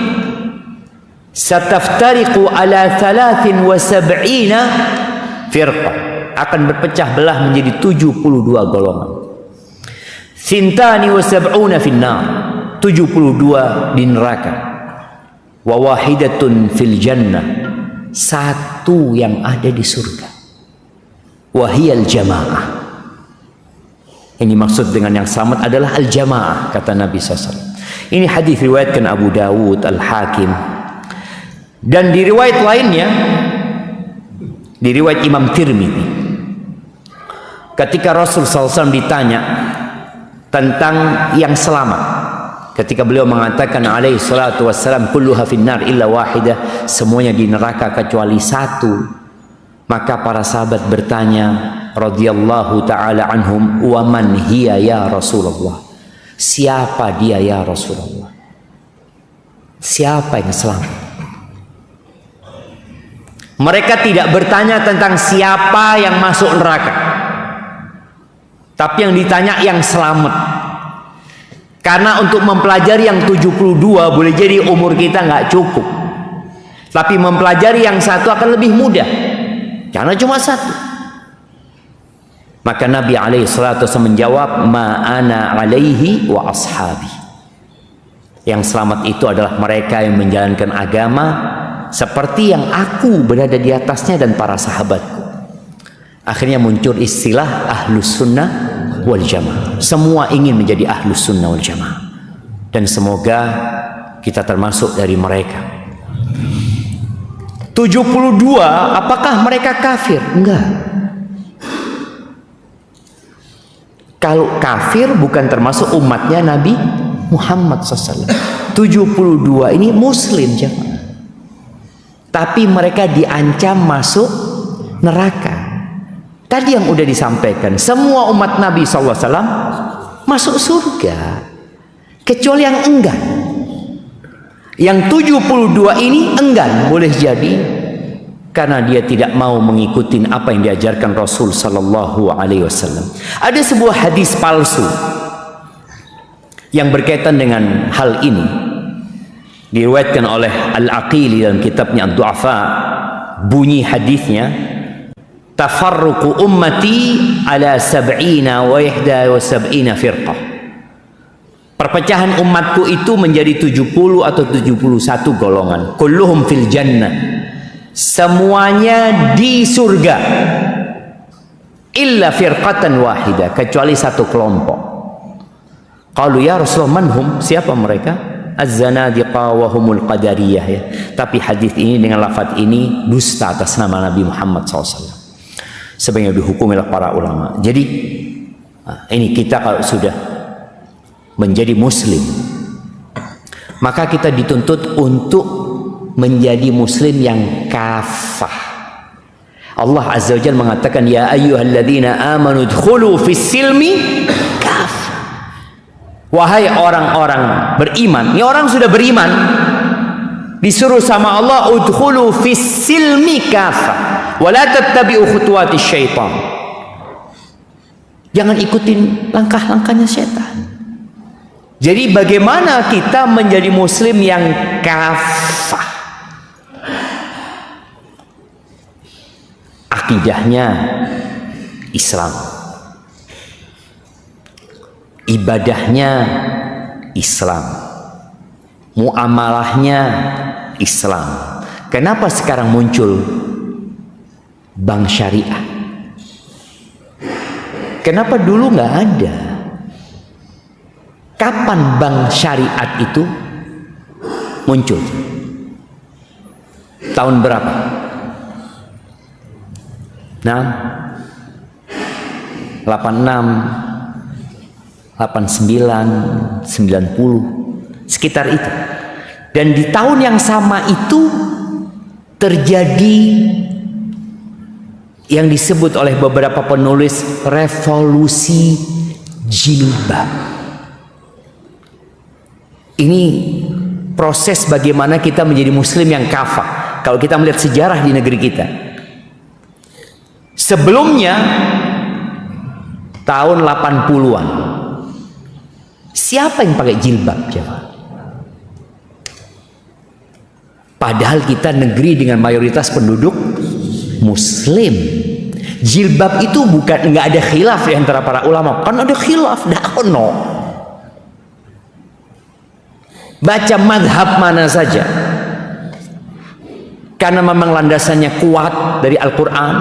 sataftariqu ala 73 firqah, akan berpecah belah menjadi 72 golongan. Thintani wa sab'una finnar, 72 di neraka. Wa wahidatun fil jannah, satu yang ada di surga. Wahiyal jamaah. Ini maksud dengan yang selamat adalah al-jamaah, kata Nabi SAW. Ini hadis riwayatkan Abu Dawud, Al-Hakim, dan di riwayat lainnya, di riwayat Imam Tirmidzi, ketika Rasul SAW ditanya tentang yang selamat, ketika beliau mengatakan alaihi salatu wassalam, kulluha finnar illa wahidah, semuanya di neraka kecuali satu, maka para sahabat bertanya radhiyallahu ta'ala anhum, wa man hiya ya Rasulullah, siapa dia ya Rasulullah, siapa yang selamat? Mereka tidak bertanya tentang siapa yang masuk neraka, tapi yang ditanya yang selamat. Karena untuk mempelajari yang 72 boleh jadi umur kita nggak cukup, tapi mempelajari yang satu akan lebih mudah karena cuma satu. Maka Nabi SAW menjawab, ma ana alaihi wa ashabi, yang selamat itu adalah mereka yang menjalankan agama seperti yang aku berada di atasnya dan para sahabatku. Akhirnya muncul istilah ahlus sunnah wal jamaah. Semua ingin menjadi ahlus sunnah wal jamaah, dan semoga kita termasuk dari mereka. 72, apakah mereka kafir? Enggak. Kalau kafir bukan termasuk umatnya Nabi Muhammad SAW. 72 ini muslim jemaah, tapi mereka diancam masuk neraka. Tadi yang udah disampaikan, semua umat Nabi SAW masuk surga, kecuali yang enggan. Yang 72 ini enggan, boleh jadi karena dia tidak mau mengikuti apa yang diajarkan Rasul Sallallahu Alaihi Wasallam. Ada sebuah hadis palsu yang berkaitan dengan hal ini diriwayatkan oleh Al-Aqili dalam kitabnya Ad-Du'afa. Bunyi hadisnya, tafarruqu ummati ala 70 wa 71 firqah. Perpecahan umatku itu menjadi 70 atau 71 golongan. Kulluhum fil jannah. Semuanya di surga. Illa firqatan wahidah, kecuali satu kelompok. Qalu ya Rasulullah, manhum? Siapa mereka? Az-zanadiqa wa humul qadariyah, ya. Tapi hadis ini dengan lafaz ini dusta atas nama Nabi Muhammad SAW. Sebenarnya dihukumi oleh para ulama. Jadi ini kita kalau sudah menjadi muslim, maka kita dituntut untuk menjadi muslim yang kafah. Allah Azza wa Jalla mengatakan, ya ayyuhalladzina amanu dkhulu fis silmi kafah. Wahai orang-orang beriman, ini orang sudah beriman, disuruh sama Allah, udkhulu fis silmi kafah wa la tattabi'u khutuwatis syaitan. Jangan ikutin langkah-langkahnya setan. Jadi bagaimana kita menjadi muslim yang kafah? Akidahnya Islam, ibadahnya Islam, muamalahnya Islam. Kenapa sekarang muncul bank syariah? Kenapa dulu nggak ada? Kapan bank syariat itu muncul? Tahun berapa? Nah, 86, 89, 90, sekitar itu. Dan di tahun yang sama itu terjadi yang disebut oleh beberapa penulis revolusi jilbab. Ini proses bagaimana kita menjadi muslim yang kafah. Kalau kita melihat sejarah di negeri kita, sebelumnya tahun 80-an, siapa yang pakai jilbab? Padahal kita negeri dengan mayoritas penduduk muslim. Jilbab itu bukan, nggak ada khilaf di antara para ulama. Kan ada khilaf, no. Baca madhab mana saja, karena memang landasannya kuat dari Al-Quran.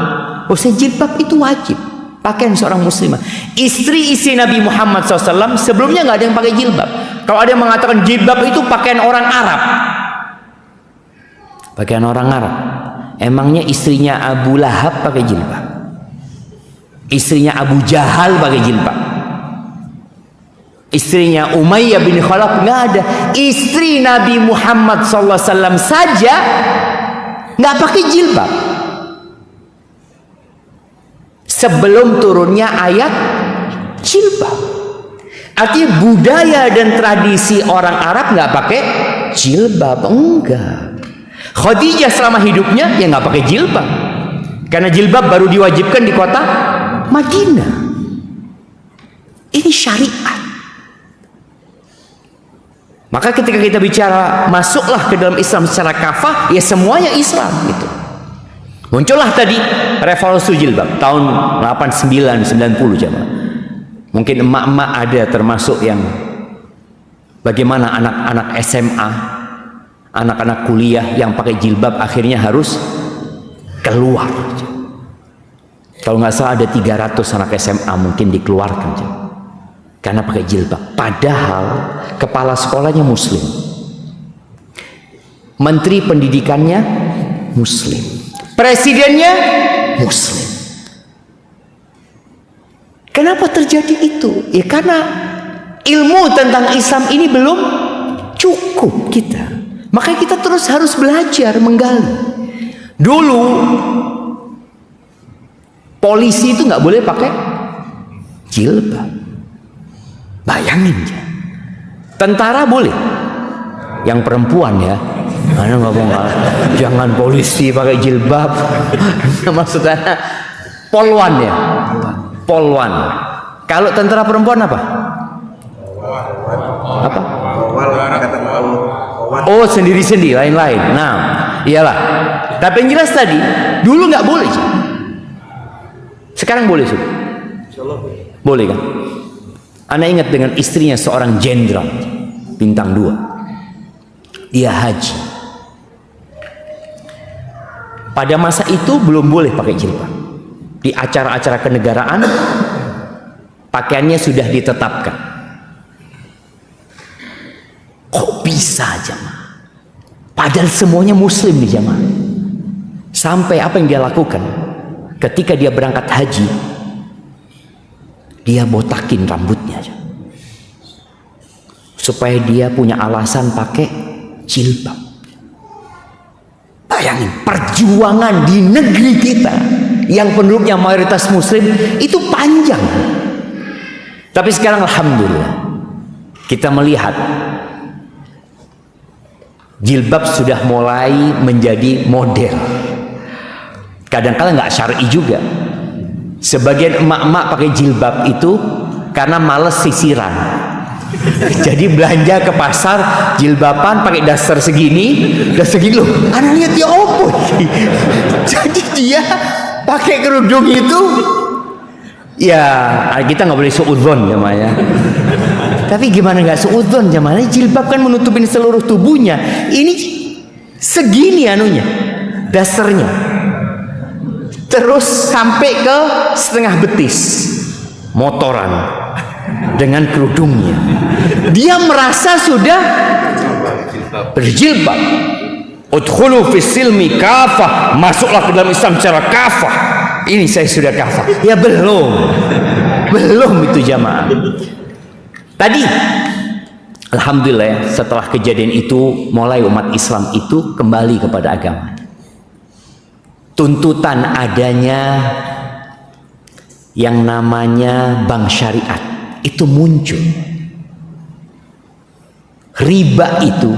Jilbab itu wajib pakaian seorang muslimah. Istri-istri Nabi Muhammad SAW sebelumnya nggak ada yang pakai jilbab. Kalau ada yang mengatakan jilbab itu pakaian orang Arab, pakaian orang Arab, emangnya istrinya Abu Lahab pakai jilbab? Istrinya Abu Jahal pakai jilbab? Istrinya Umayyah bin Khalaf? Nggak ada. Istri Nabi Muhammad SAW saja nggak pakai jilbab sebelum turunnya ayat jilbab. Artinya budaya dan tradisi orang Arab nggak pakai jilbab, enggak. Khadijah selama hidupnya ya nggak pakai jilbab, karena jilbab baru diwajibkan di kota Madinah. Ini syariat. Maka ketika kita bicara masuklah ke dalam Islam secara kafah, ya semuanya Islam gitu. Muncullah tadi revolusi jilbab tahun 89 90 jamaah. Mungkin emak-emak ada termasuk yang bagaimana anak-anak SMA, anak-anak kuliah yang pakai jilbab akhirnya harus keluar. Kalau nggak salah ada 300 anak SMA mungkin dikeluarkan karena pakai jilbab. Padahal kepala sekolahnya muslim, menteri pendidikannya muslim, presidennya muslim. Kenapa terjadi itu? Ya karena ilmu tentang Islam ini belum cukup kita. Makanya kita terus harus belajar menggali. Dulu polisi itu nggak boleh pakai jilbab. Bayangin ya. Tentara boleh, yang perempuan ya. Mana ngomong jangan polisi pakai jilbab. Maksudnya polwan ya. Polwan. Kalau tentara perempuan apa? Oh, sendiri-sendiri, lain-lain. Nah, iyalah. Tapi yang jelas tadi, dulu nggak boleh. Sekarang boleh, Sob. Boleh kan? Anda ingat dengan istrinya seorang jenderal bintang 2. Dia haji. Pada masa itu belum boleh pakai jilbab. Di acara-acara kenegaraan pakaiannya sudah ditetapkan. Kok bisa jamaah? Padahal semuanya muslim nih jamaah. Sampai apa yang dia lakukan ketika dia berangkat haji, dia botakin rambutnya supaya dia punya alasan pakai jilbab. Bayangin perjuangan di negeri kita yang penduduknya mayoritas muslim itu panjang. Tapi sekarang alhamdulillah kita melihat jilbab sudah mulai menjadi model. Kadang-kadang nggak syar'i juga. Sebagian emak-emak pakai jilbab itu karena males sisiran. Jadi belanja ke pasar jilbaban pakai daster segini loh. Anak lihat dia opo. Jadi dia pakai kerudung itu, ya kita nggak boleh suudzon namanya. Tapi gimana nggak suudzon namanya? Jilbab kan menutupin seluruh tubuhnya. Ini segini anunya, dasternya. Terus sampai ke setengah betis, motoran dengan kerudungnya. Dia merasa sudah berjilbab. Udkhulu fis silmi kafah, masuklah ke dalam Islam secara kafah. Ini saya sudah kafah. Ya belum itu jamaah. Tadi alhamdulillah ya, setelah kejadian itu mulai umat Islam itu kembali kepada agama. Tuntutan adanya yang namanya bank syariat itu muncul. Riba itu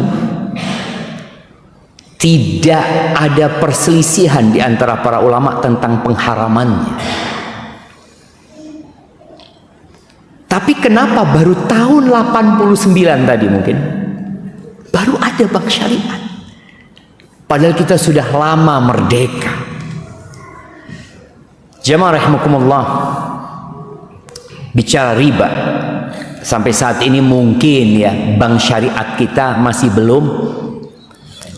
tidak ada perselisihan di antara para ulama tentang pengharamannya. Tapi kenapa baru tahun 89 tadi mungkin baru ada bank syariat? Padahal kita sudah lama merdeka. Jamaah rahimakumullah, bicara riba sampai saat ini mungkin ya bank syariat kita masih belum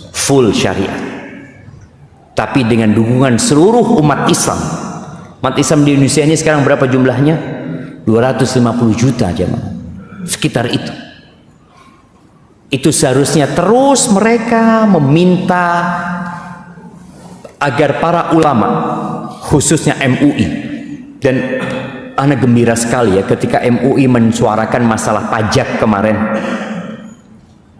full syariat. Tapi dengan dukungan seluruh umat Islam. Umat Islam di Indonesia ini sekarang berapa jumlahnya? 250 juta jemaah. Sekitar itu. Itu seharusnya terus mereka meminta agar para ulama, khususnya MUI, dan anak gembira sekali ya ketika MUI mensuarakan masalah pajak kemarin,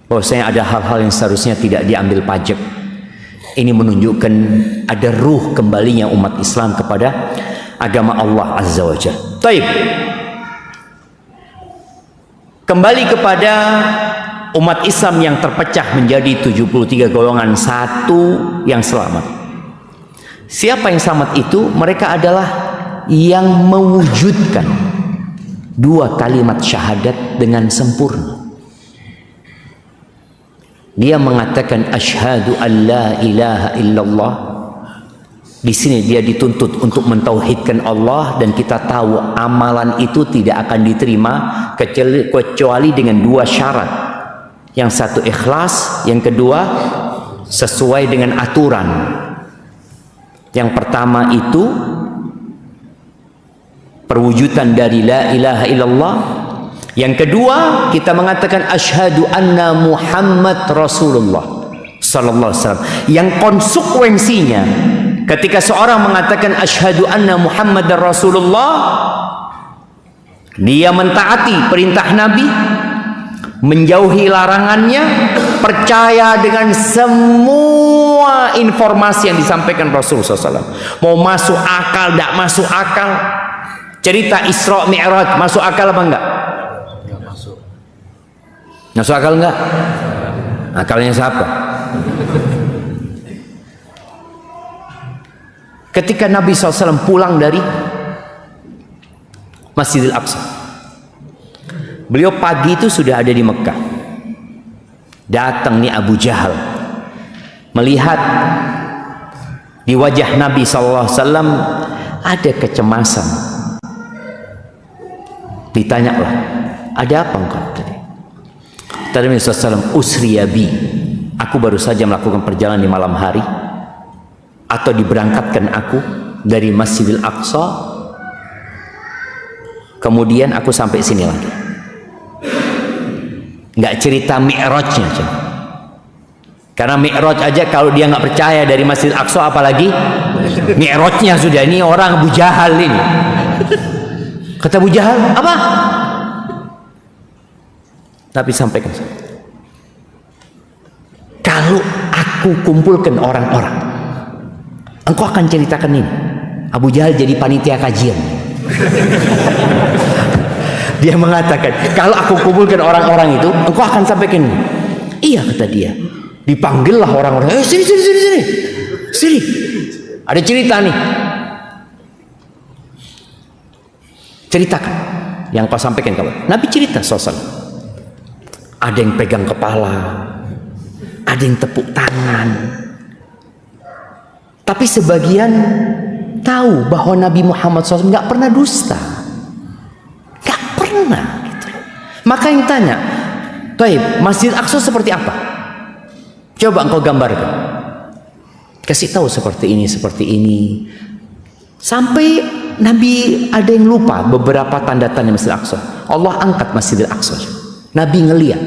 bahwasanya ada hal-hal yang seharusnya tidak diambil pajak. Ini menunjukkan ada ruh kembalinya umat Islam kepada agama Allah Azza wa Jalla. Taib. Kembali kepada umat Islam yang terpecah menjadi 73 golongan, satu yang selamat. Siapa yang selamat itu? Mereka adalah yang mewujudkan dua kalimat syahadat dengan sempurna. Dia mengatakan asyhadu an la ilaha illallah. Di sini dia dituntut untuk mentauhidkan Allah, dan kita tahu amalan itu tidak akan diterima kecuali dengan dua syarat. Yang satu ikhlas, yang kedua sesuai dengan aturan. Yang pertama itu perwujudan dari la ilaha illallah. Yang kedua kita mengatakan asyhadu anna Muhammad Rasulullah sallallahu alaihi wasallam. Yang konsekuensinya ketika seorang mengatakan asyhadu anna Muhammad Rasulullah, dia mentaati perintah Nabi, menjauhi larangannya, percaya dengan semua informasi yang disampaikan Rasul SAW. Mau masuk akal, tidak masuk akal, cerita Isra Mi'raj masuk akal apa enggak? Masuk akal enggak? Akalnya siapa? Ketika Nabi SAW pulang dari Masjidil Aqsa, beliau pagi itu sudah ada di Mekah. Datang nih Abu Jahal, melihat di wajah Nabi SAW ada kecemasan. Ditanyalah, ada apa engkau tadi? Tadi Nabi SAW, usriya bi, aku baru saja melakukan perjalanan di malam hari, atau diberangkatkan aku dari Masjidil Aqsa, kemudian aku sampai sini lagi. Nggak cerita mi'rajnya, karena mi'raj aja kalau dia nggak percaya dari Masjidil Aqsa, apalagi mi'rajnya sudah. Ini orang Abu Jahal ini. Kata Abu Jahal, apa? Tapi sampaikan, kalau aku kumpulkan orang-orang, engkau akan ceritakan ini. Abu Jahal jadi panitia kajian. Dia mengatakan, kalau aku kumpulkan orang-orang itu, engkau akan sampaikan ini. Iya, kata dia. Dipanggillah orang-orang, sini. Ada cerita nih. Ceritakan yang kau sampaikan kamu. Nabi cerita sosok. Ada yang pegang kepala, ada yang tepuk tangan. Tapi sebagian tahu bahwa Nabi Muhammad SAW nggak pernah dusta, nggak pernah. Gitu. Maka yang tanya, baik, Masjid Aqsa seperti apa? Coba engkau gambarkan. Kasih tahu seperti ini. Sampai Nabi ada yang lupa beberapa tanda-tanda Masjid Aqsa. Allah angkat Masjidil Aqsa. Nabi ngeliat.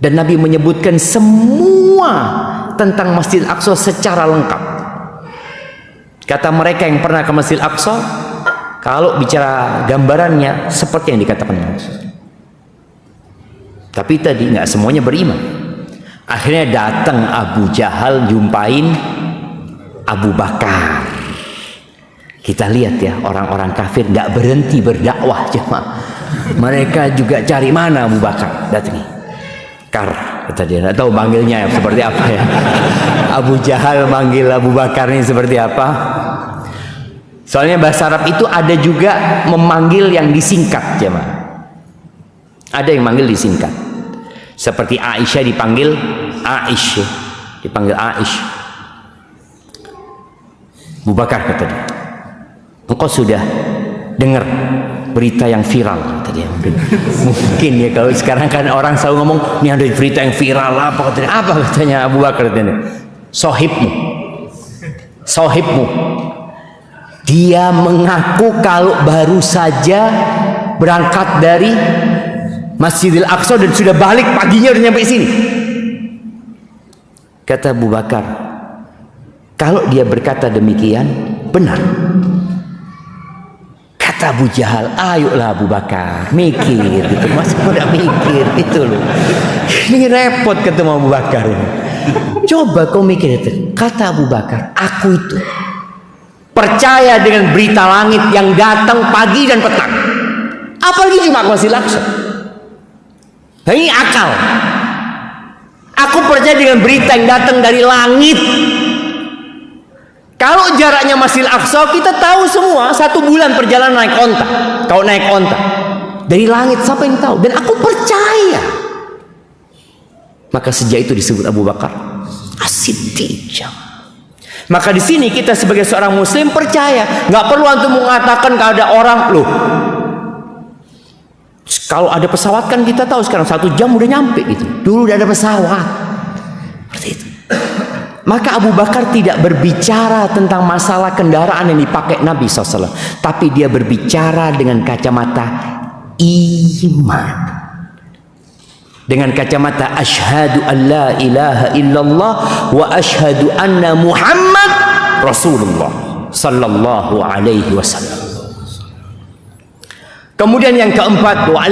Dan Nabi menyebutkan semua tentang Masjidil Aqsa secara lengkap. Kata mereka yang pernah ke Masjidil Aqsa, kalau bicara gambarannya seperti yang dikatakan Nabi. Tapi tadi nggak semuanya beriman. Akhirnya datang Abu Jahal jumpain Abu Bakar. Kita lihat ya, orang-orang kafir nggak berhenti berdakwah jemaah. Mereka juga cari mana Abu Bakar. Datang nih, kata dia. Nggak tahu manggilnya seperti apa ya. Abu Jahal manggil Abu Bakar ini seperti apa? Soalnya bahasa Arab itu ada juga memanggil yang disingkat jemaah. Ada yang manggil disingkat. Seperti Aisyah dipanggil Aish, dipanggil Aish. Abu Bakar, kata dia, engkau sudah dengar berita yang viral, kata dia. Mungkin ya, kalau sekarang kan orang selalu ngomong ini ada berita yang viral apa, katanya. Apa katanya Abu Bakar, katanya, sohibmu dia mengaku kalau baru saja berangkat dari Masjidil Aqsa dan sudah balik paginya udah nyampe sini. Kata Abu Bakar, kalau dia berkata demikian benar. Kata Abu Jahal, ayolah Abu Bakar, mikir gitu. Masih udah mikir itu loh. Ini repot ketemu Abu Bakar ini. Coba kau mikir itu. Kata Abu Bakar, aku itu percaya dengan berita langit yang datang pagi dan petang. Apalagi cuma Masjidil Aqsa. Nah, ini akal. Aku percaya dengan berita yang datang dari langit. Kalau jaraknya Masjidil Aqsa, kita tahu semua 1 bulan perjalanan naik onta. Kalau naik onta dari langit, siapa yang tahu? Dan aku percaya. Maka sejak itu disebut Abu Bakar As-Siddiq. Maka di sini kita sebagai seorang Muslim percaya. Nggak perlu antum mengatakan kalau ada orang loh. Kalau ada pesawat kan kita tahu sekarang 1 jam udah nyampe gitu. Dulu udah ada pesawat. Seperti itu. Maka Abu Bakar tidak berbicara tentang masalah kendaraan yang dipakai Nabi SAW. Tapi dia berbicara dengan kacamata iman. Dengan kacamata asyhadu an la ilaha illallah wa asyhadu anna Muhammad Rasulullah sallallahu alaihi wasallam. Kemudian yang keempat, wa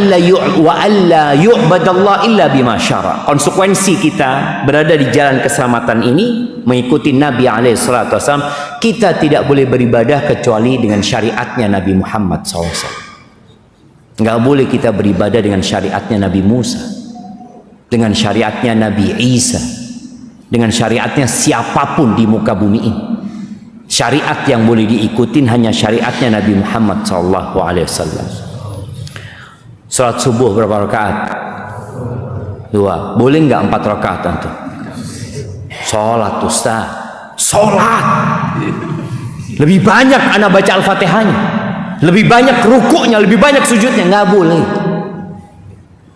alla yu'badallah illa bima syara. Konsekuensi kita berada di jalan keselamatan ini, mengikuti Nabi alaihi salatu wasallam, kita tidak boleh beribadah kecuali dengan syariatnya Nabi Muhammad SAW. Nggak boleh kita beribadah dengan syariatnya Nabi Musa, dengan syariatnya Nabi Isa, dengan syariatnya siapapun di muka bumi ini. Syariat yang boleh diikutin hanya syariatnya Nabi Muhammad SAW. Salat subuh berapa rakaat? 2. Boleh nggak 4 rakaat antum? Sholat Ustaz, sholat. Lebih banyak anak baca Al-Fatihahnya, lebih banyak rukuknya, lebih banyak sujudnya. Nggak boleh.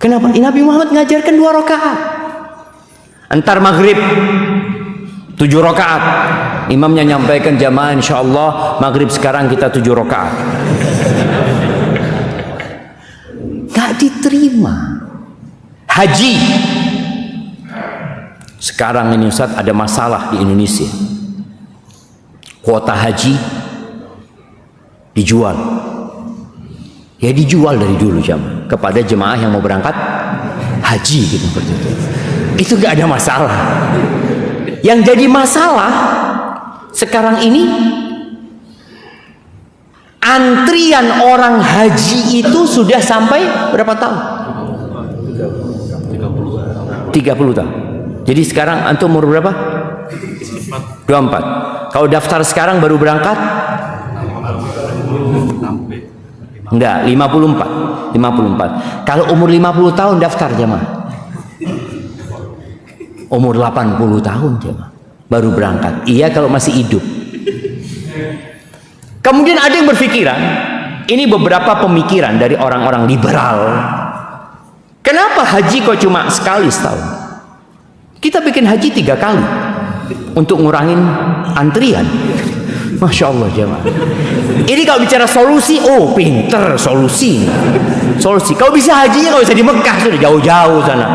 Kenapa? Nabi Muhammad ngajarkan 2 rakaat. Antar maghrib 7 rakaat. Imamnya nyampaikan jamaah, insyaallah maghrib sekarang kita 7 rakaat. Nggak diterima. Haji. Sekarang ini Ustaz ada masalah di Indonesia. Kuota haji dijual. Ya dijual dari dulu jamaah kepada jemaah yang mau berangkat haji gitu seperti itu. Itu nggak ada masalah. Yang jadi masalah sekarang ini antrian orang haji itu sudah sampai berapa tahun? 30 tahun. Jadi sekarang antum umur berapa? 24. Kalau daftar sekarang baru berangkat? Enggak, 54. Kalau umur 50 tahun daftar jemaah. Umur 80 tahun jemaah baru berangkat. Iya kalau masih hidup. Kemudian ada yang berpikiran, ini beberapa pemikiran dari orang-orang liberal. Kenapa haji kok cuma sekali setahun? Kita bikin haji 3 kali untuk ngurangin antrian. Masya Allah jemaah. Ini kalau bicara solusi, oh pinter solusi. Kalau bisa hajinya kalau bisa di Mekah sudah jauh-jauh sana.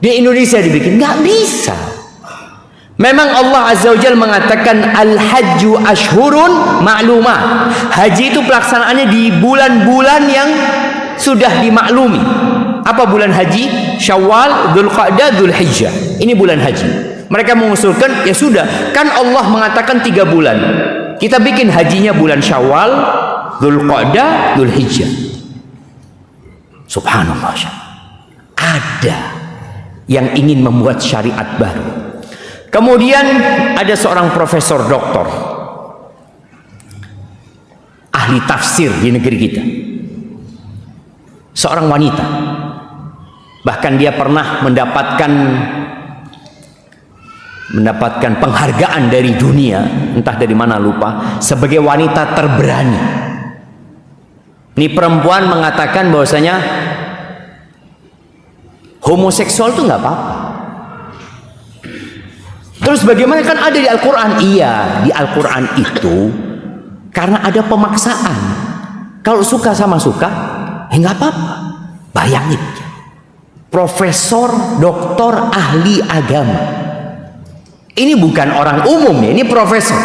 Di Indonesia dibikin nggak bisa. Memang Allah Azza wa Jalla mengatakan al-hajju ashhurun ma'lumat. Haji itu pelaksanaannya di bulan-bulan yang sudah dimaklumi. Apa bulan haji? Syawal, Dzulqa'dah, Dzulhijjah. Ini bulan haji. Mereka mengusulkan, ya sudah, kan Allah mengatakan 3 bulan. Kita bikin hajinya bulan Syawal, Dzulqa'dah, Dzulhijjah. Subhanallah. Ada yang ingin membuat syariat baru. Kemudian ada seorang profesor doktor ahli tafsir di negeri kita, seorang wanita, bahkan dia pernah mendapatkan penghargaan dari dunia, entah dari mana lupa, sebagai wanita terberani. Ini perempuan mengatakan bahwasanya homoseksual itu nggak apa-apa. Terus bagaimana, kan ada di Al-Quran? Iya, di Al-Quran itu karena ada pemaksaan. Kalau suka sama suka, ya nggak apa-apa. Bayangin, profesor, doktor, ahli agama. Ini bukan orang umum ya, ini profesor.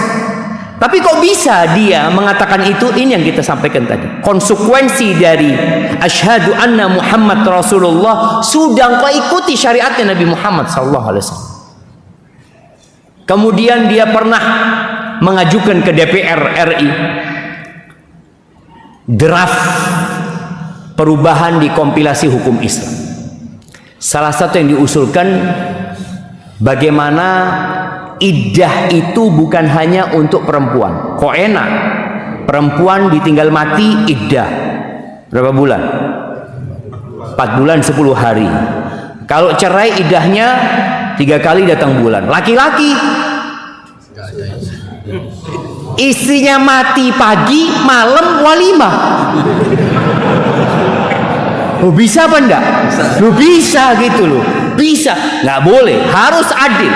Tapi kok bisa dia mengatakan itu? Ini yang kita sampaikan tadi. Konsekuensi dari asyhadu anna Muhammad Rasulullah, sudah kau ikuti syariatnya Nabi Muhammad SAW. Kemudian dia pernah mengajukan ke DPR RI draft perubahan di kompilasi hukum Islam. Salah satu yang diusulkan, bagaimana iddah itu bukan hanya untuk perempuan. Kok enak perempuan ditinggal mati iddah berapa bulan? 4 bulan 10 hari. Kalau cerai iddahnya 3 kali datang bulan. Laki-laki istrinya mati pagi, malam walimah. Oh, bisa apa enggak? Bisa gitu loh. Bisa. Nggak boleh, harus adil.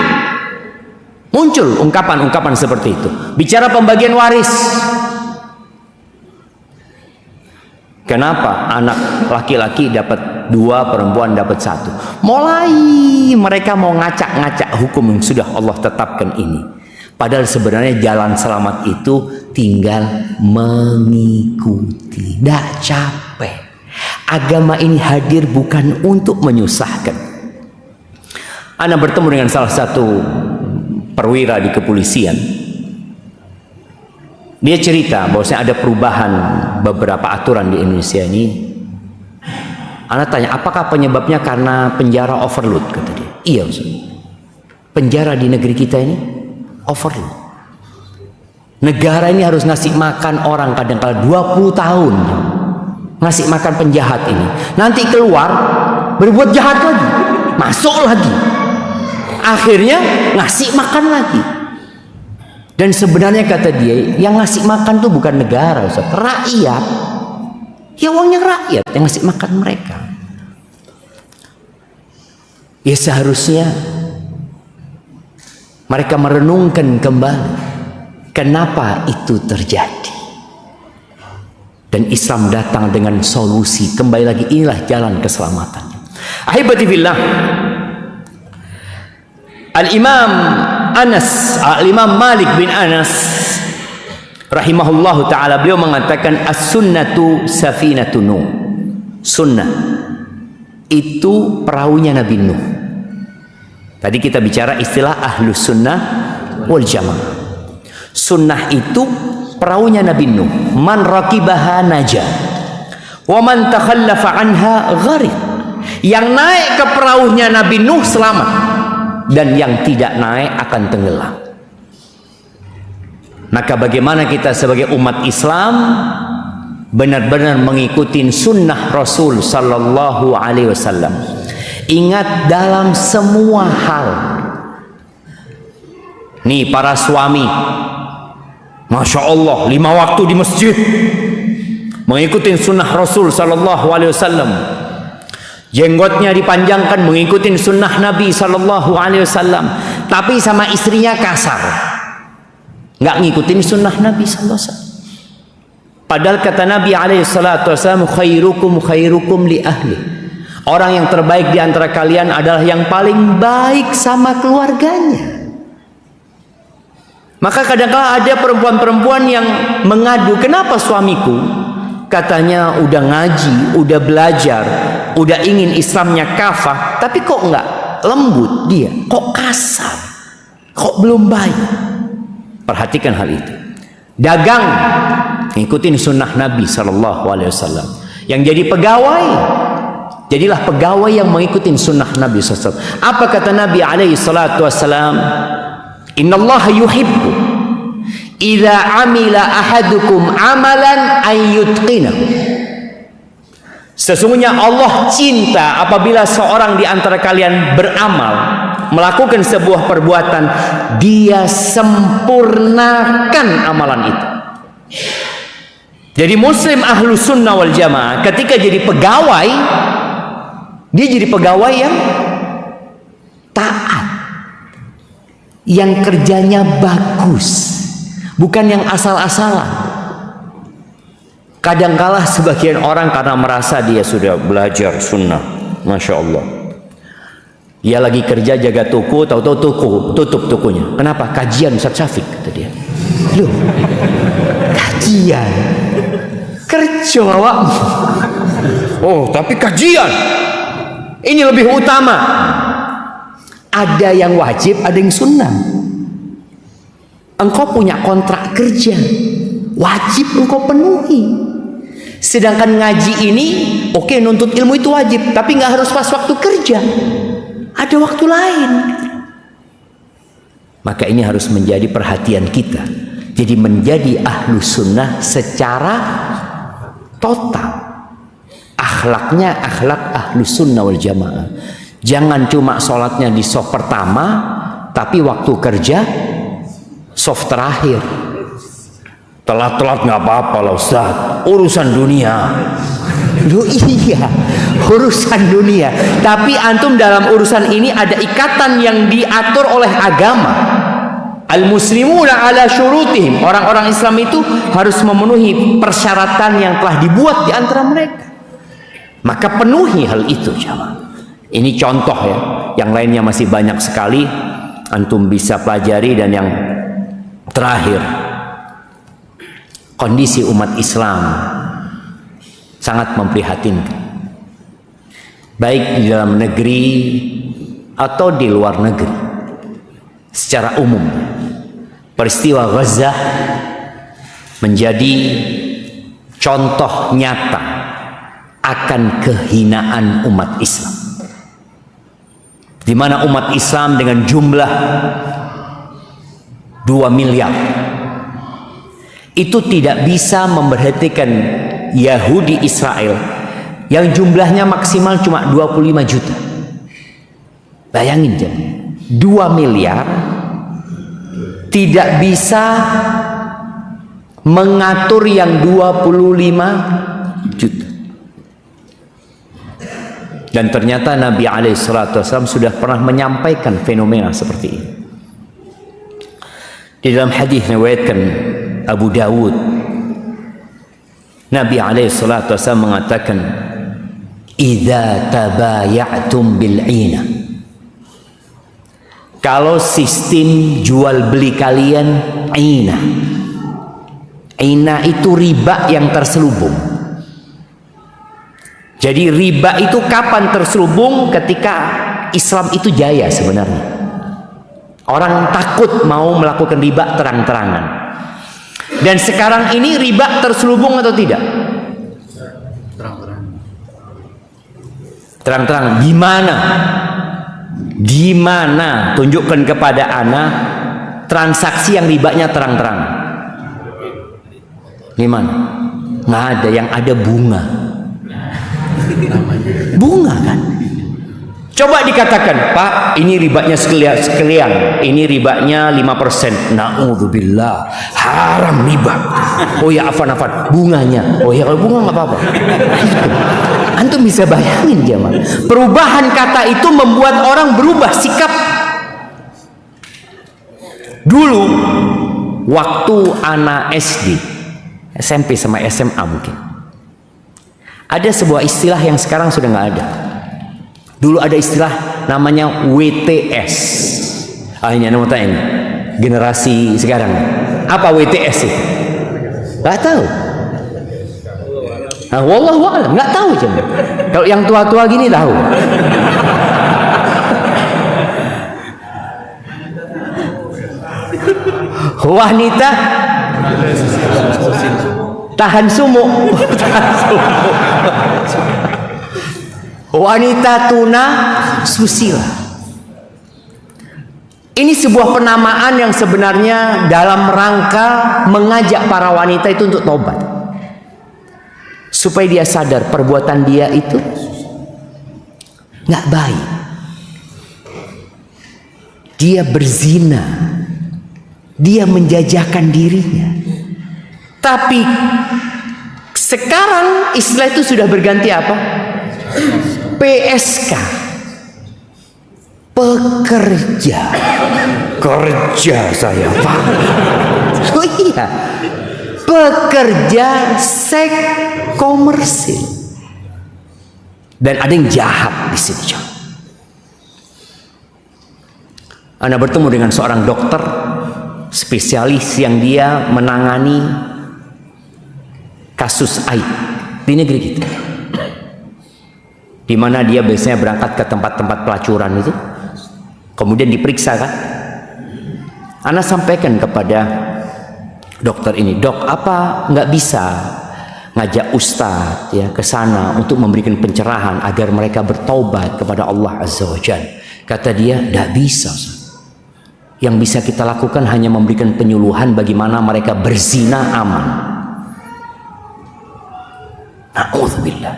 Muncul ungkapan-ungkapan seperti itu. Bicara pembagian waris. Kenapa anak laki-laki dapat 2, perempuan dapat 1? Mulai mereka mau ngacak-ngacak hukum yang sudah Allah tetapkan ini. Padahal sebenarnya jalan selamat itu tinggal mengikuti. Tidak capek. Agama ini hadir bukan untuk menyusahkan. Ana bertemu dengan salah satu perwira di kepolisian. Dia cerita bahwasanya ada perubahan beberapa aturan di Indonesia ini. Ana tanya, apakah penyebabnya karena penjara overload? Kata dia. Iya Ustaz. Penjara di negeri kita ini overload. Negara ini harus ngasih makan orang kadang-kala 20 tahun. Ngasih makan penjahat ini. Nanti keluar berbuat jahat lagi. masuk lagi. Akhirnya ngasih makan lagi. Dan sebenarnya kata dia, yang ngasih makan tuh bukan negara, Ustaz, rakyat. Ya uangnya rakyat yang ngasih makan mereka. Ya seharusnya mereka merenungkan kembali kenapa itu terjadi. Dan Islam datang dengan solusi. Kembali lagi, inilah jalan keselamatannya. Ahibati fillah, Al-Imam Malik bin Anas rahimahullahu ta'ala, beliau mengatakan as-sunnatu safinatun Nuh. Sunnah itu perahunya Nabi Nuh. Tadi kita bicara istilah ahlus sunnah wal jamaah. Sunnah itu perahunya Nabi Nuh. Man raqibaha naja wa man takhallafa anha gharik. Yang naik ke perahunya Nabi Nuh selamat, dan yang tidak naik akan tenggelam. Maka bagaimana kita sebagai umat Islam benar-benar mengikuti sunnah Rasul sallallahu alaihi wasallam. Ingat dalam semua hal. Nih para suami, Masya Allah, 5 waktu di masjid, mengikuti sunnah Rasul sallallahu alaihi wasallam. Jenggotnya dipanjangkan, mengikuti sunnah Nabi sallallahu alaihi wasallam. Tapi sama istrinya kasar, nggak ngikutin sunnah Nabi sallallahu alaihi wasallam. Padahal kata Nabi alaihi salatu wasallam, khairukum li ahli. Orang yang terbaik di antara kalian adalah yang paling baik sama keluarganya. Maka kadang-kadang ada perempuan-perempuan yang mengadu, kenapa suamiku katanya udah ngaji, udah belajar, udah ingin Islamnya kafah, tapi kok nggak lembut dia, kok kasar, kok belum baik. Perhatikan hal itu. Dagang, ngikutin sunnah Nabi sallallahu alaihi wasallam. Yang jadi pegawai, jadilah pegawai yang mengikuti sunnah Nabi sallallahu alaihi wasallam. Apa kata Nabi alaihi salatu wasallam? Innallaha yuhibbu idza amila ahadukum amalan ayyutqina. Sesungguhnya Allah cinta apabila seorang di antara kalian beramal, melakukan sebuah perbuatan, dia sempurnakan amalan itu. Jadi muslim ahlu sunnah wal jamaah ketika jadi pegawai, dia jadi pegawai yang taat, yang kerjanya bagus, bukan yang asal-asalan. Kadangkala sebagian orang karena merasa dia sudah belajar sunnah, Masya Allah, dia lagi kerja jaga toko, tahu-tahu toko tutup tokonya. Kenapa? Kajian Ustaz Syafiq, kata dia. Loh, kajian kerja awak. Oh, tapi kajian ini lebih utama. Ada yang wajib, ada yang sunnah. Engkau punya kontrak kerja, wajib engkau penuhi. Sedangkan ngaji ini, oke, nuntut ilmu itu wajib, tapi nggak harus pas waktu kerja, ada waktu lain. Maka ini harus menjadi perhatian kita. Jadi menjadi ahlu sunnah secara total. Akhlaknya akhlak ahlu sunnah wal jamaah. Jangan cuma sholatnya di soft pertama, tapi waktu kerja soft terakhir. Telat-telat nggak apa-apa lah Ustaz, urusan dunia. Loh iya, urusan dunia. Tapi antum dalam urusan ini ada ikatan yang diatur oleh agama. Al-muslimuna ala syurutihim. Orang-orang Islam itu harus memenuhi persyaratan yang telah dibuat di antara mereka. Maka penuhi hal itu, jamaah. Ini contoh ya, yang lainnya masih banyak sekali antum bisa pelajari. Dan yang terakhir, kondisi umat Islam sangat memprihatinkan, baik di dalam negeri atau di luar negeri. Secara umum, peristiwa Gaza menjadi contoh nyata akan kehinaan umat Islam, di mana umat Islam dengan jumlah 2 miliar itu tidak bisa memberhentikan Yahudi Israel yang jumlahnya maksimal cuma 25 juta. Bayangin aja, 2 miliar tidak bisa mengatur yang 25 juta. Dan ternyata Nabi SAW sudah pernah menyampaikan fenomena seperti ini. Di dalam hadis riwayatkan Abu Dawud, Nabi SAW mengatakan, "Idza tabaya'tum bil'ina." Kalau sistem jual beli kalian ina. Ina itu riba yang terselubung. Jadi riba itu kapan terselubung? Ketika Islam itu jaya sebenarnya. Orang takut mau melakukan riba terang-terangan. Dan sekarang ini riba terselubung atau tidak? Terang-terangan. Gimana? Gimana? Tunjukkan kepada ana transaksi yang ribanya terang-terangan. Gimana? Nggak ada, yang ada bunga. Bunga kan? Coba dikatakan, Pak, ini ribanya sekalian, ini ribanya 5%. Na'udzubillah, haram riba. Oh ya, afan, bunganya. Oh ya, kalau bunga nggak apa-apa. Antum bisa bayangin jemaah. Perubahan kata itu membuat orang berubah sikap. Dulu, waktu anak SD, SMP sama SMA mungkin, ada sebuah istilah yang sekarang sudah nggak ada. Dulu ada istilah namanya WTS. Ini mau tanya ini, generasi sekarang, apa WTS itu? Nggak tahu. Nah, wallahu a'lam, nggak tahu coba. Kalau yang tua-tua gini tahu. Wanita tahan sumuk. Wanita tuna susila. Ini sebuah penamaan yang sebenarnya dalam rangka mengajak para wanita itu untuk tobat, supaya dia sadar perbuatan dia itu nggak baik. Dia berzina, dia menjajahkan dirinya. Tapi sekarang istilah itu sudah berganti apa? PSK, pekerja. Kerja saya, Pak. Oh iya, pekerja seks komersil. Dan ada yang jahat di sini. Anda bertemu dengan seorang dokter spesialis yang dia menangani kasus aib di negeri kita, di mana dia biasanya berangkat ke tempat-tempat pelacuran itu, kemudian diperiksa kan. Ana sampaikan kepada dokter ini, dok, apa nggak bisa ngajak ustadz ya ke sana untuk memberikan pencerahan agar mereka bertaubat kepada Allah Azza wa Jalla? Kata dia, nggak bisa. Yang bisa kita lakukan hanya memberikan penyuluhan bagaimana mereka berzina aman. Na'udzubillah.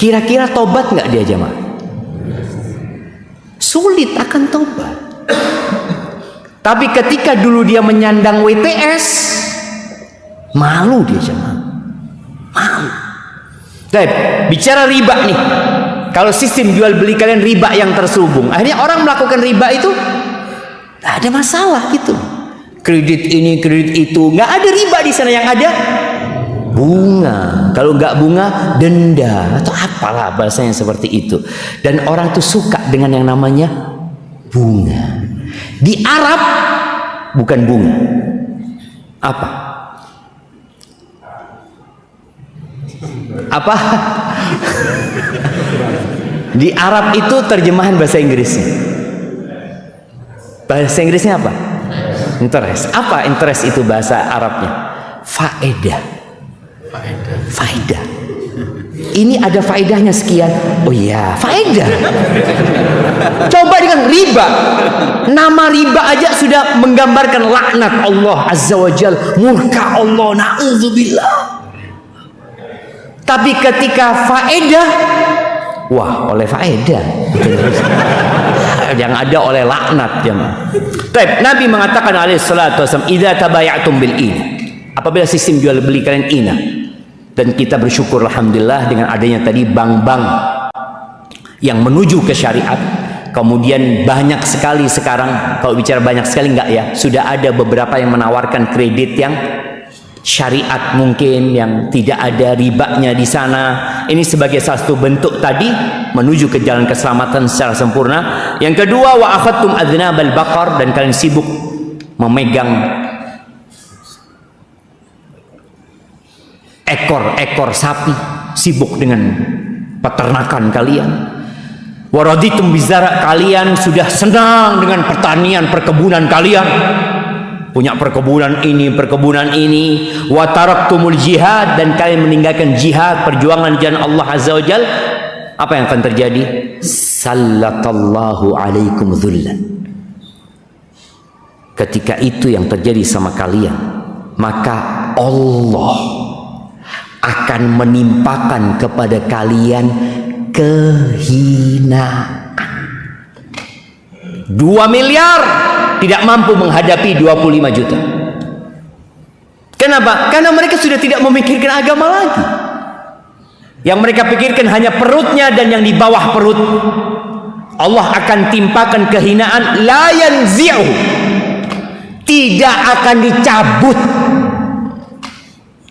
Kira-kira tobat nggak dia jemaah? Sulit akan tobat. Tapi ketika dulu dia menyandang WTS, malu dia jemaah. Malu. Dan bicara riba nih, kalau sistem jual beli kalian riba yang terselubung, akhirnya orang melakukan riba itu nggak ada masalah gitu. Kredit ini, kredit itu, nggak ada riba di sana, yang ada bunga. Kalau nggak bunga, denda atau apalah bahasanya seperti itu. Dan orang tuh suka dengan yang namanya bunga. Di Arab bukan bunga, apa? Apa? Di Arab itu terjemahan bahasa Inggrisnya. Bahasa Inggrisnya apa? Interest. Apa interest itu bahasa Arabnya? Faedah. Faedah. Ini ada faedahnya sekian. Oh iya, faedah. Coba dengan riba. Nama riba aja sudah menggambarkan laknat Allah Azza wa Jal, murka Allah, na'udzubillah. Tapi ketika faedah, Wah, oleh faedah. Yang ada oleh laknat jemaah. Baik, Nabi mengatakan alaihi salatu wasallam, "Idza tabayatum bil ina." Apabila sistem jual beli kalian ina. Dan kita bersyukur alhamdulillah dengan adanya tadi bank-bank yang menuju ke syariat. Kemudian banyak sekali sekarang, kalau bicara banyak sekali enggak ya, sudah ada beberapa yang menawarkan kredit yang syariat, mungkin yang tidak ada ribanya di sana. Ini sebagai salah satu bentuk tadi menuju ke jalan keselamatan secara sempurna. Yang kedua, wa akhadtum adnabal baqar, dan kalian sibuk memegang ekor-ekor sapi, sibuk dengan peternakan kalian. Waraditum bizara, kalian sudah senang dengan pertanian, perkebunan kalian. Punya perkebunan ini, wa taraktumul jihad, dan kalian meninggalkan jihad, perjuangan di jalan Allah Azza wa Jalla. Apa yang akan terjadi? Sallatallahu alaikum dhullan. Ketika itu yang terjadi sama kalian, maka Allah akan menimpakan kepada kalian kehinaan. 2 miliar tidak mampu menghadapi 25 juta. Kenapa? Karena mereka sudah tidak memikirkan agama lagi. Yang mereka pikirkan hanya perutnya dan yang di bawah perut. Allah akan timpakan kehinaan, la yanzi'u, tidak akan dicabut.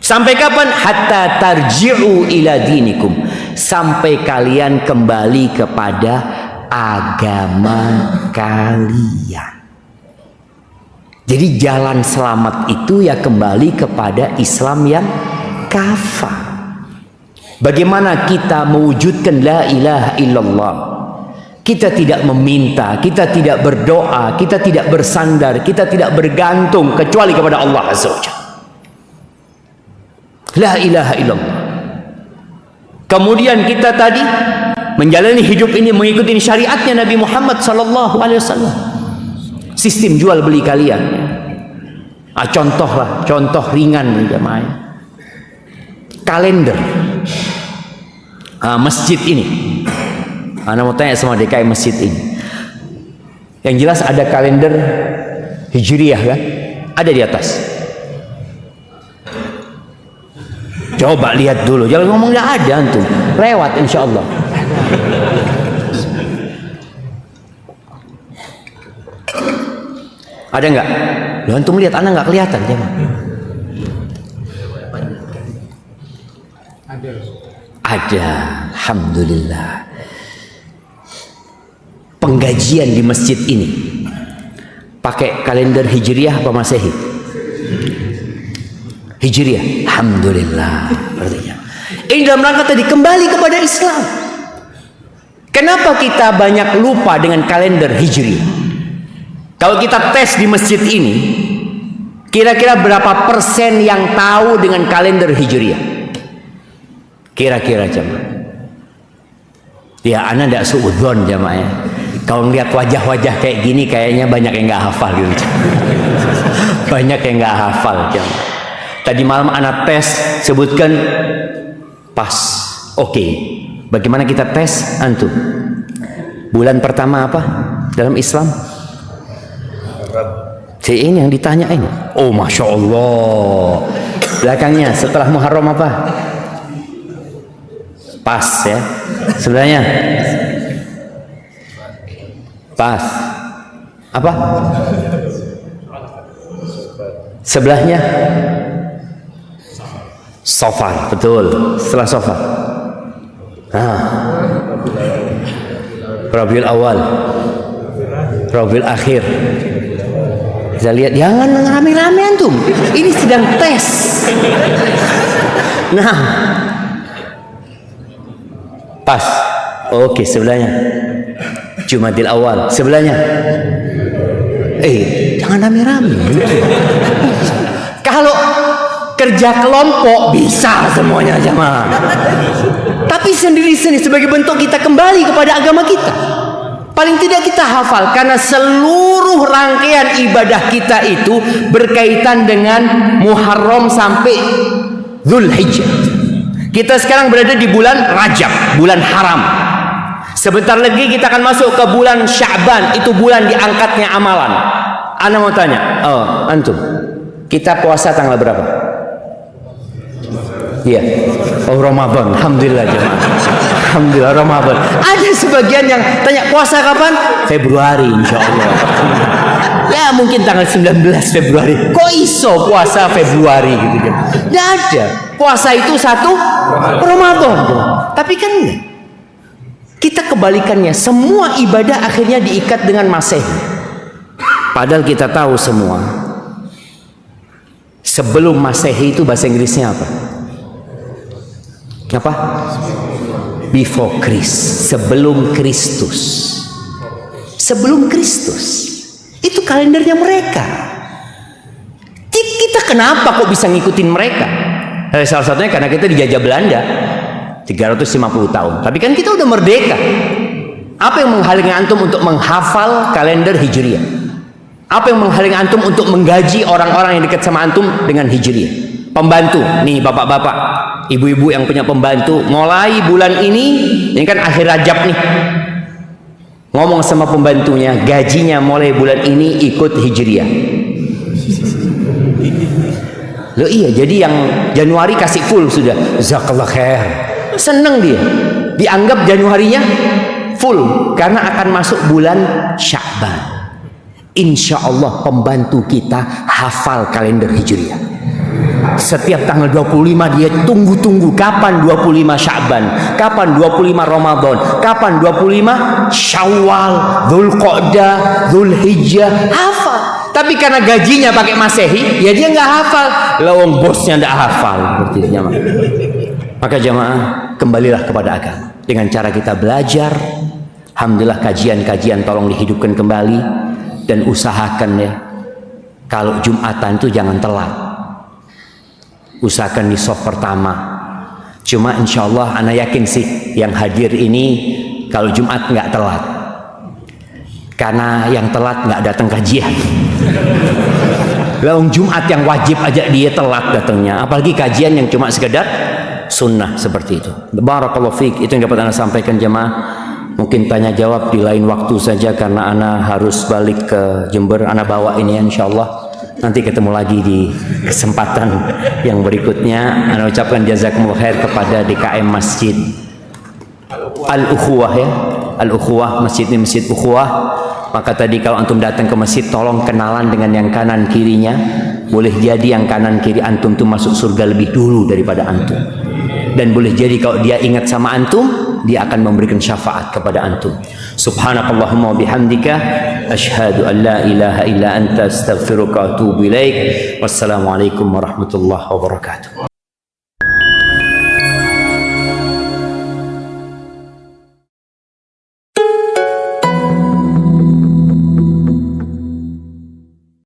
Sampai kapan? Hatta tarji'u ila dinikum, sampai kalian kembali kepada agama kalian. Jadi jalan selamat itu ya kembali kepada Islam yang kafah. Bagaimana kita mewujudkan la ilaha illallah? Kita tidak meminta, kita tidak berdoa, kita tidak bersandar, kita tidak bergantung kecuali kepada Allah Azza wa Jalla. La ilaha illallah. Kemudian kita tadi menjalani hidup ini mengikuti syariatnya Nabi Muhammad sallallahu alaihi wasallam. Sistem jual beli kalian. Contoh ringan jemaah. Kalender masjid ini. Anda mau tanya sama DKI masjid ini. Yang jelas ada kalender Hijriyah kan? Ada di atas. Coba lihat dulu, jangan ngomong nggak ada antum. Lewat insya Allah. Ada nggak? Loh, antum lihat, anak nggak kelihatan jemaah. Ada, alhamdulillah. Penggajian di masjid ini pakai kalender Hijriyah apa Masehi? Hijriyah, alhamdulillah. Artinya ini dalam rangka tadi kembali kepada Islam. Kenapa kita banyak lupa dengan kalender Hijriyah? Kalau kita tes di masjid ini, kira-kira berapa persen yang tahu dengan kalender Hijriyah? Kira-kira jemaah. Ya, ana ndak suudzon jemaah ya. Kalau ngeliat wajah-wajah kayak gini kayaknya banyak yang nggak hafal gitu. Banyak yang nggak hafal jemaah. Tadi malam anak tes sebutkan pas. Oke. Bagaimana kita tes antum? Bulan pertama apa dalam Islam? Ini yang ditanyain. Oh, masya Allah. Belakangnya setelah Muharram apa? Pas ya. Sebelahnya pas. Apa? Sebelahnya Safar, betul. Setelah Safar Rabiul Awal, Rabiul Akhir. Kita lihat, jangan rame-rame antum. Ini sedang tes. Nah, pas. Oke, sebelahnya Jumadil Awal. Sebelahnya jangan rame-rame. Kalau kerja kelompok bisa semuanya jemaah. Tapi sendiri-sendiri sebagai bentuk kita kembali kepada agama kita. Paling tidak kita hafal, karena seluruh rangkaian ibadah kita itu berkaitan dengan Muharram sampai Dzulhijjah. Kita sekarang berada di bulan Rajab, bulan haram. Sebentar lagi kita akan masuk ke bulan Sya'ban, itu bulan diangkatnya amalan. Ana mau tanya, antum, kita puasa tanggal berapa? Iya. Oh, Ramadan. Alhamdulillah jemaah. Alhamdulillah Ramadan. Ada sebagian yang tanya puasa kapan? Februari insyaallah. Ya mungkin tanggal 19 Februari. Kok iso puasa Februari gitu kan? Tidak ada. Puasa itu 1 Ramadan. Tapi kan enggak. Kita kebalikannya. Semua ibadah akhirnya diikat dengan Masehi. Padahal kita tahu semua. Sebelum Masehi itu bahasa Inggrisnya apa? Apa? Before Christ, sebelum Kristus. Sebelum Kristus. Itu kalendernya mereka. Kita kenapa kok bisa ngikutin mereka? Salah satunya karena kita dijajah Belanda 350 tahun. Tapi kan kita udah merdeka. Apa yang menghalangi antum untuk menghafal kalender Hijriah? Apa yang menghalangi antum untuk menggaji orang-orang yang dekat sama antum dengan Hijriah? Pembantu, nih bapak-bapak, ibu-ibu yang punya pembantu, mulai bulan ini kan akhir Rajab nih, ngomong sama pembantunya, gajinya mulai bulan ini ikut Hijriah. Loh iya, jadi yang Januari kasih full sudah, jazakallah khair, seneng dia, dianggap Januarinya full karena akan masuk bulan Sya'ban. Insya Allah pembantu kita hafal kalender Hijriah. Setiap tanggal 25 dia tunggu-tunggu kapan 25 Sya'ban, kapan 25 Ramadan, kapan 25 Syawal, Dzulqa'dah, Dzulhijjah, hafal. Tapi karena gajinya pakai Masehi, ya dia nggak hafal. Lawang bosnya nggak hafal, seperti jamaah. Maka jamaah, kembalilah kepada agama dengan cara kita belajar. Alhamdulillah kajian-kajian tolong dihidupkan kembali dan usahakan ya. Kalau Jumatan itu jangan telat. Usahakan di soft pertama. Cuma insya Allah ana yakin sih yang hadir ini kalau Jumat nggak telat, karena yang telat nggak datang kajian. Laung Jumat yang wajib aja dia telat datangnya, apalagi kajian yang cuma sekedar sunnah seperti itu. Barakallahu fiik. Itu yang dapat ana sampaikan jemaah. Mungkin tanya jawab di lain waktu saja karena ana harus balik ke Jember. Ana bawa ini insya Allah. Nanti ketemu lagi di kesempatan yang berikutnya. Ana ucapkan jazakumullah khair kepada DKM Masjid Al-Ukhuwah ya. Al-Ukhuwah, masjid ini masjid Ukhuwah. Maka tadi kalau antum datang ke masjid tolong kenalan dengan yang kanan kirinya. Boleh jadi yang kanan kiri antum tuh masuk surga lebih dulu daripada antum. Dan boleh jadi kalau dia ingat sama antum, dia akan memberikan syafaat kepada antum. Subhanakallahumma wa bihamdika asyhadu an la ilaha illa anta astaghfiruka wa atubu ilaik. Wassalamualaikum warahmatullahi wabarakatuh.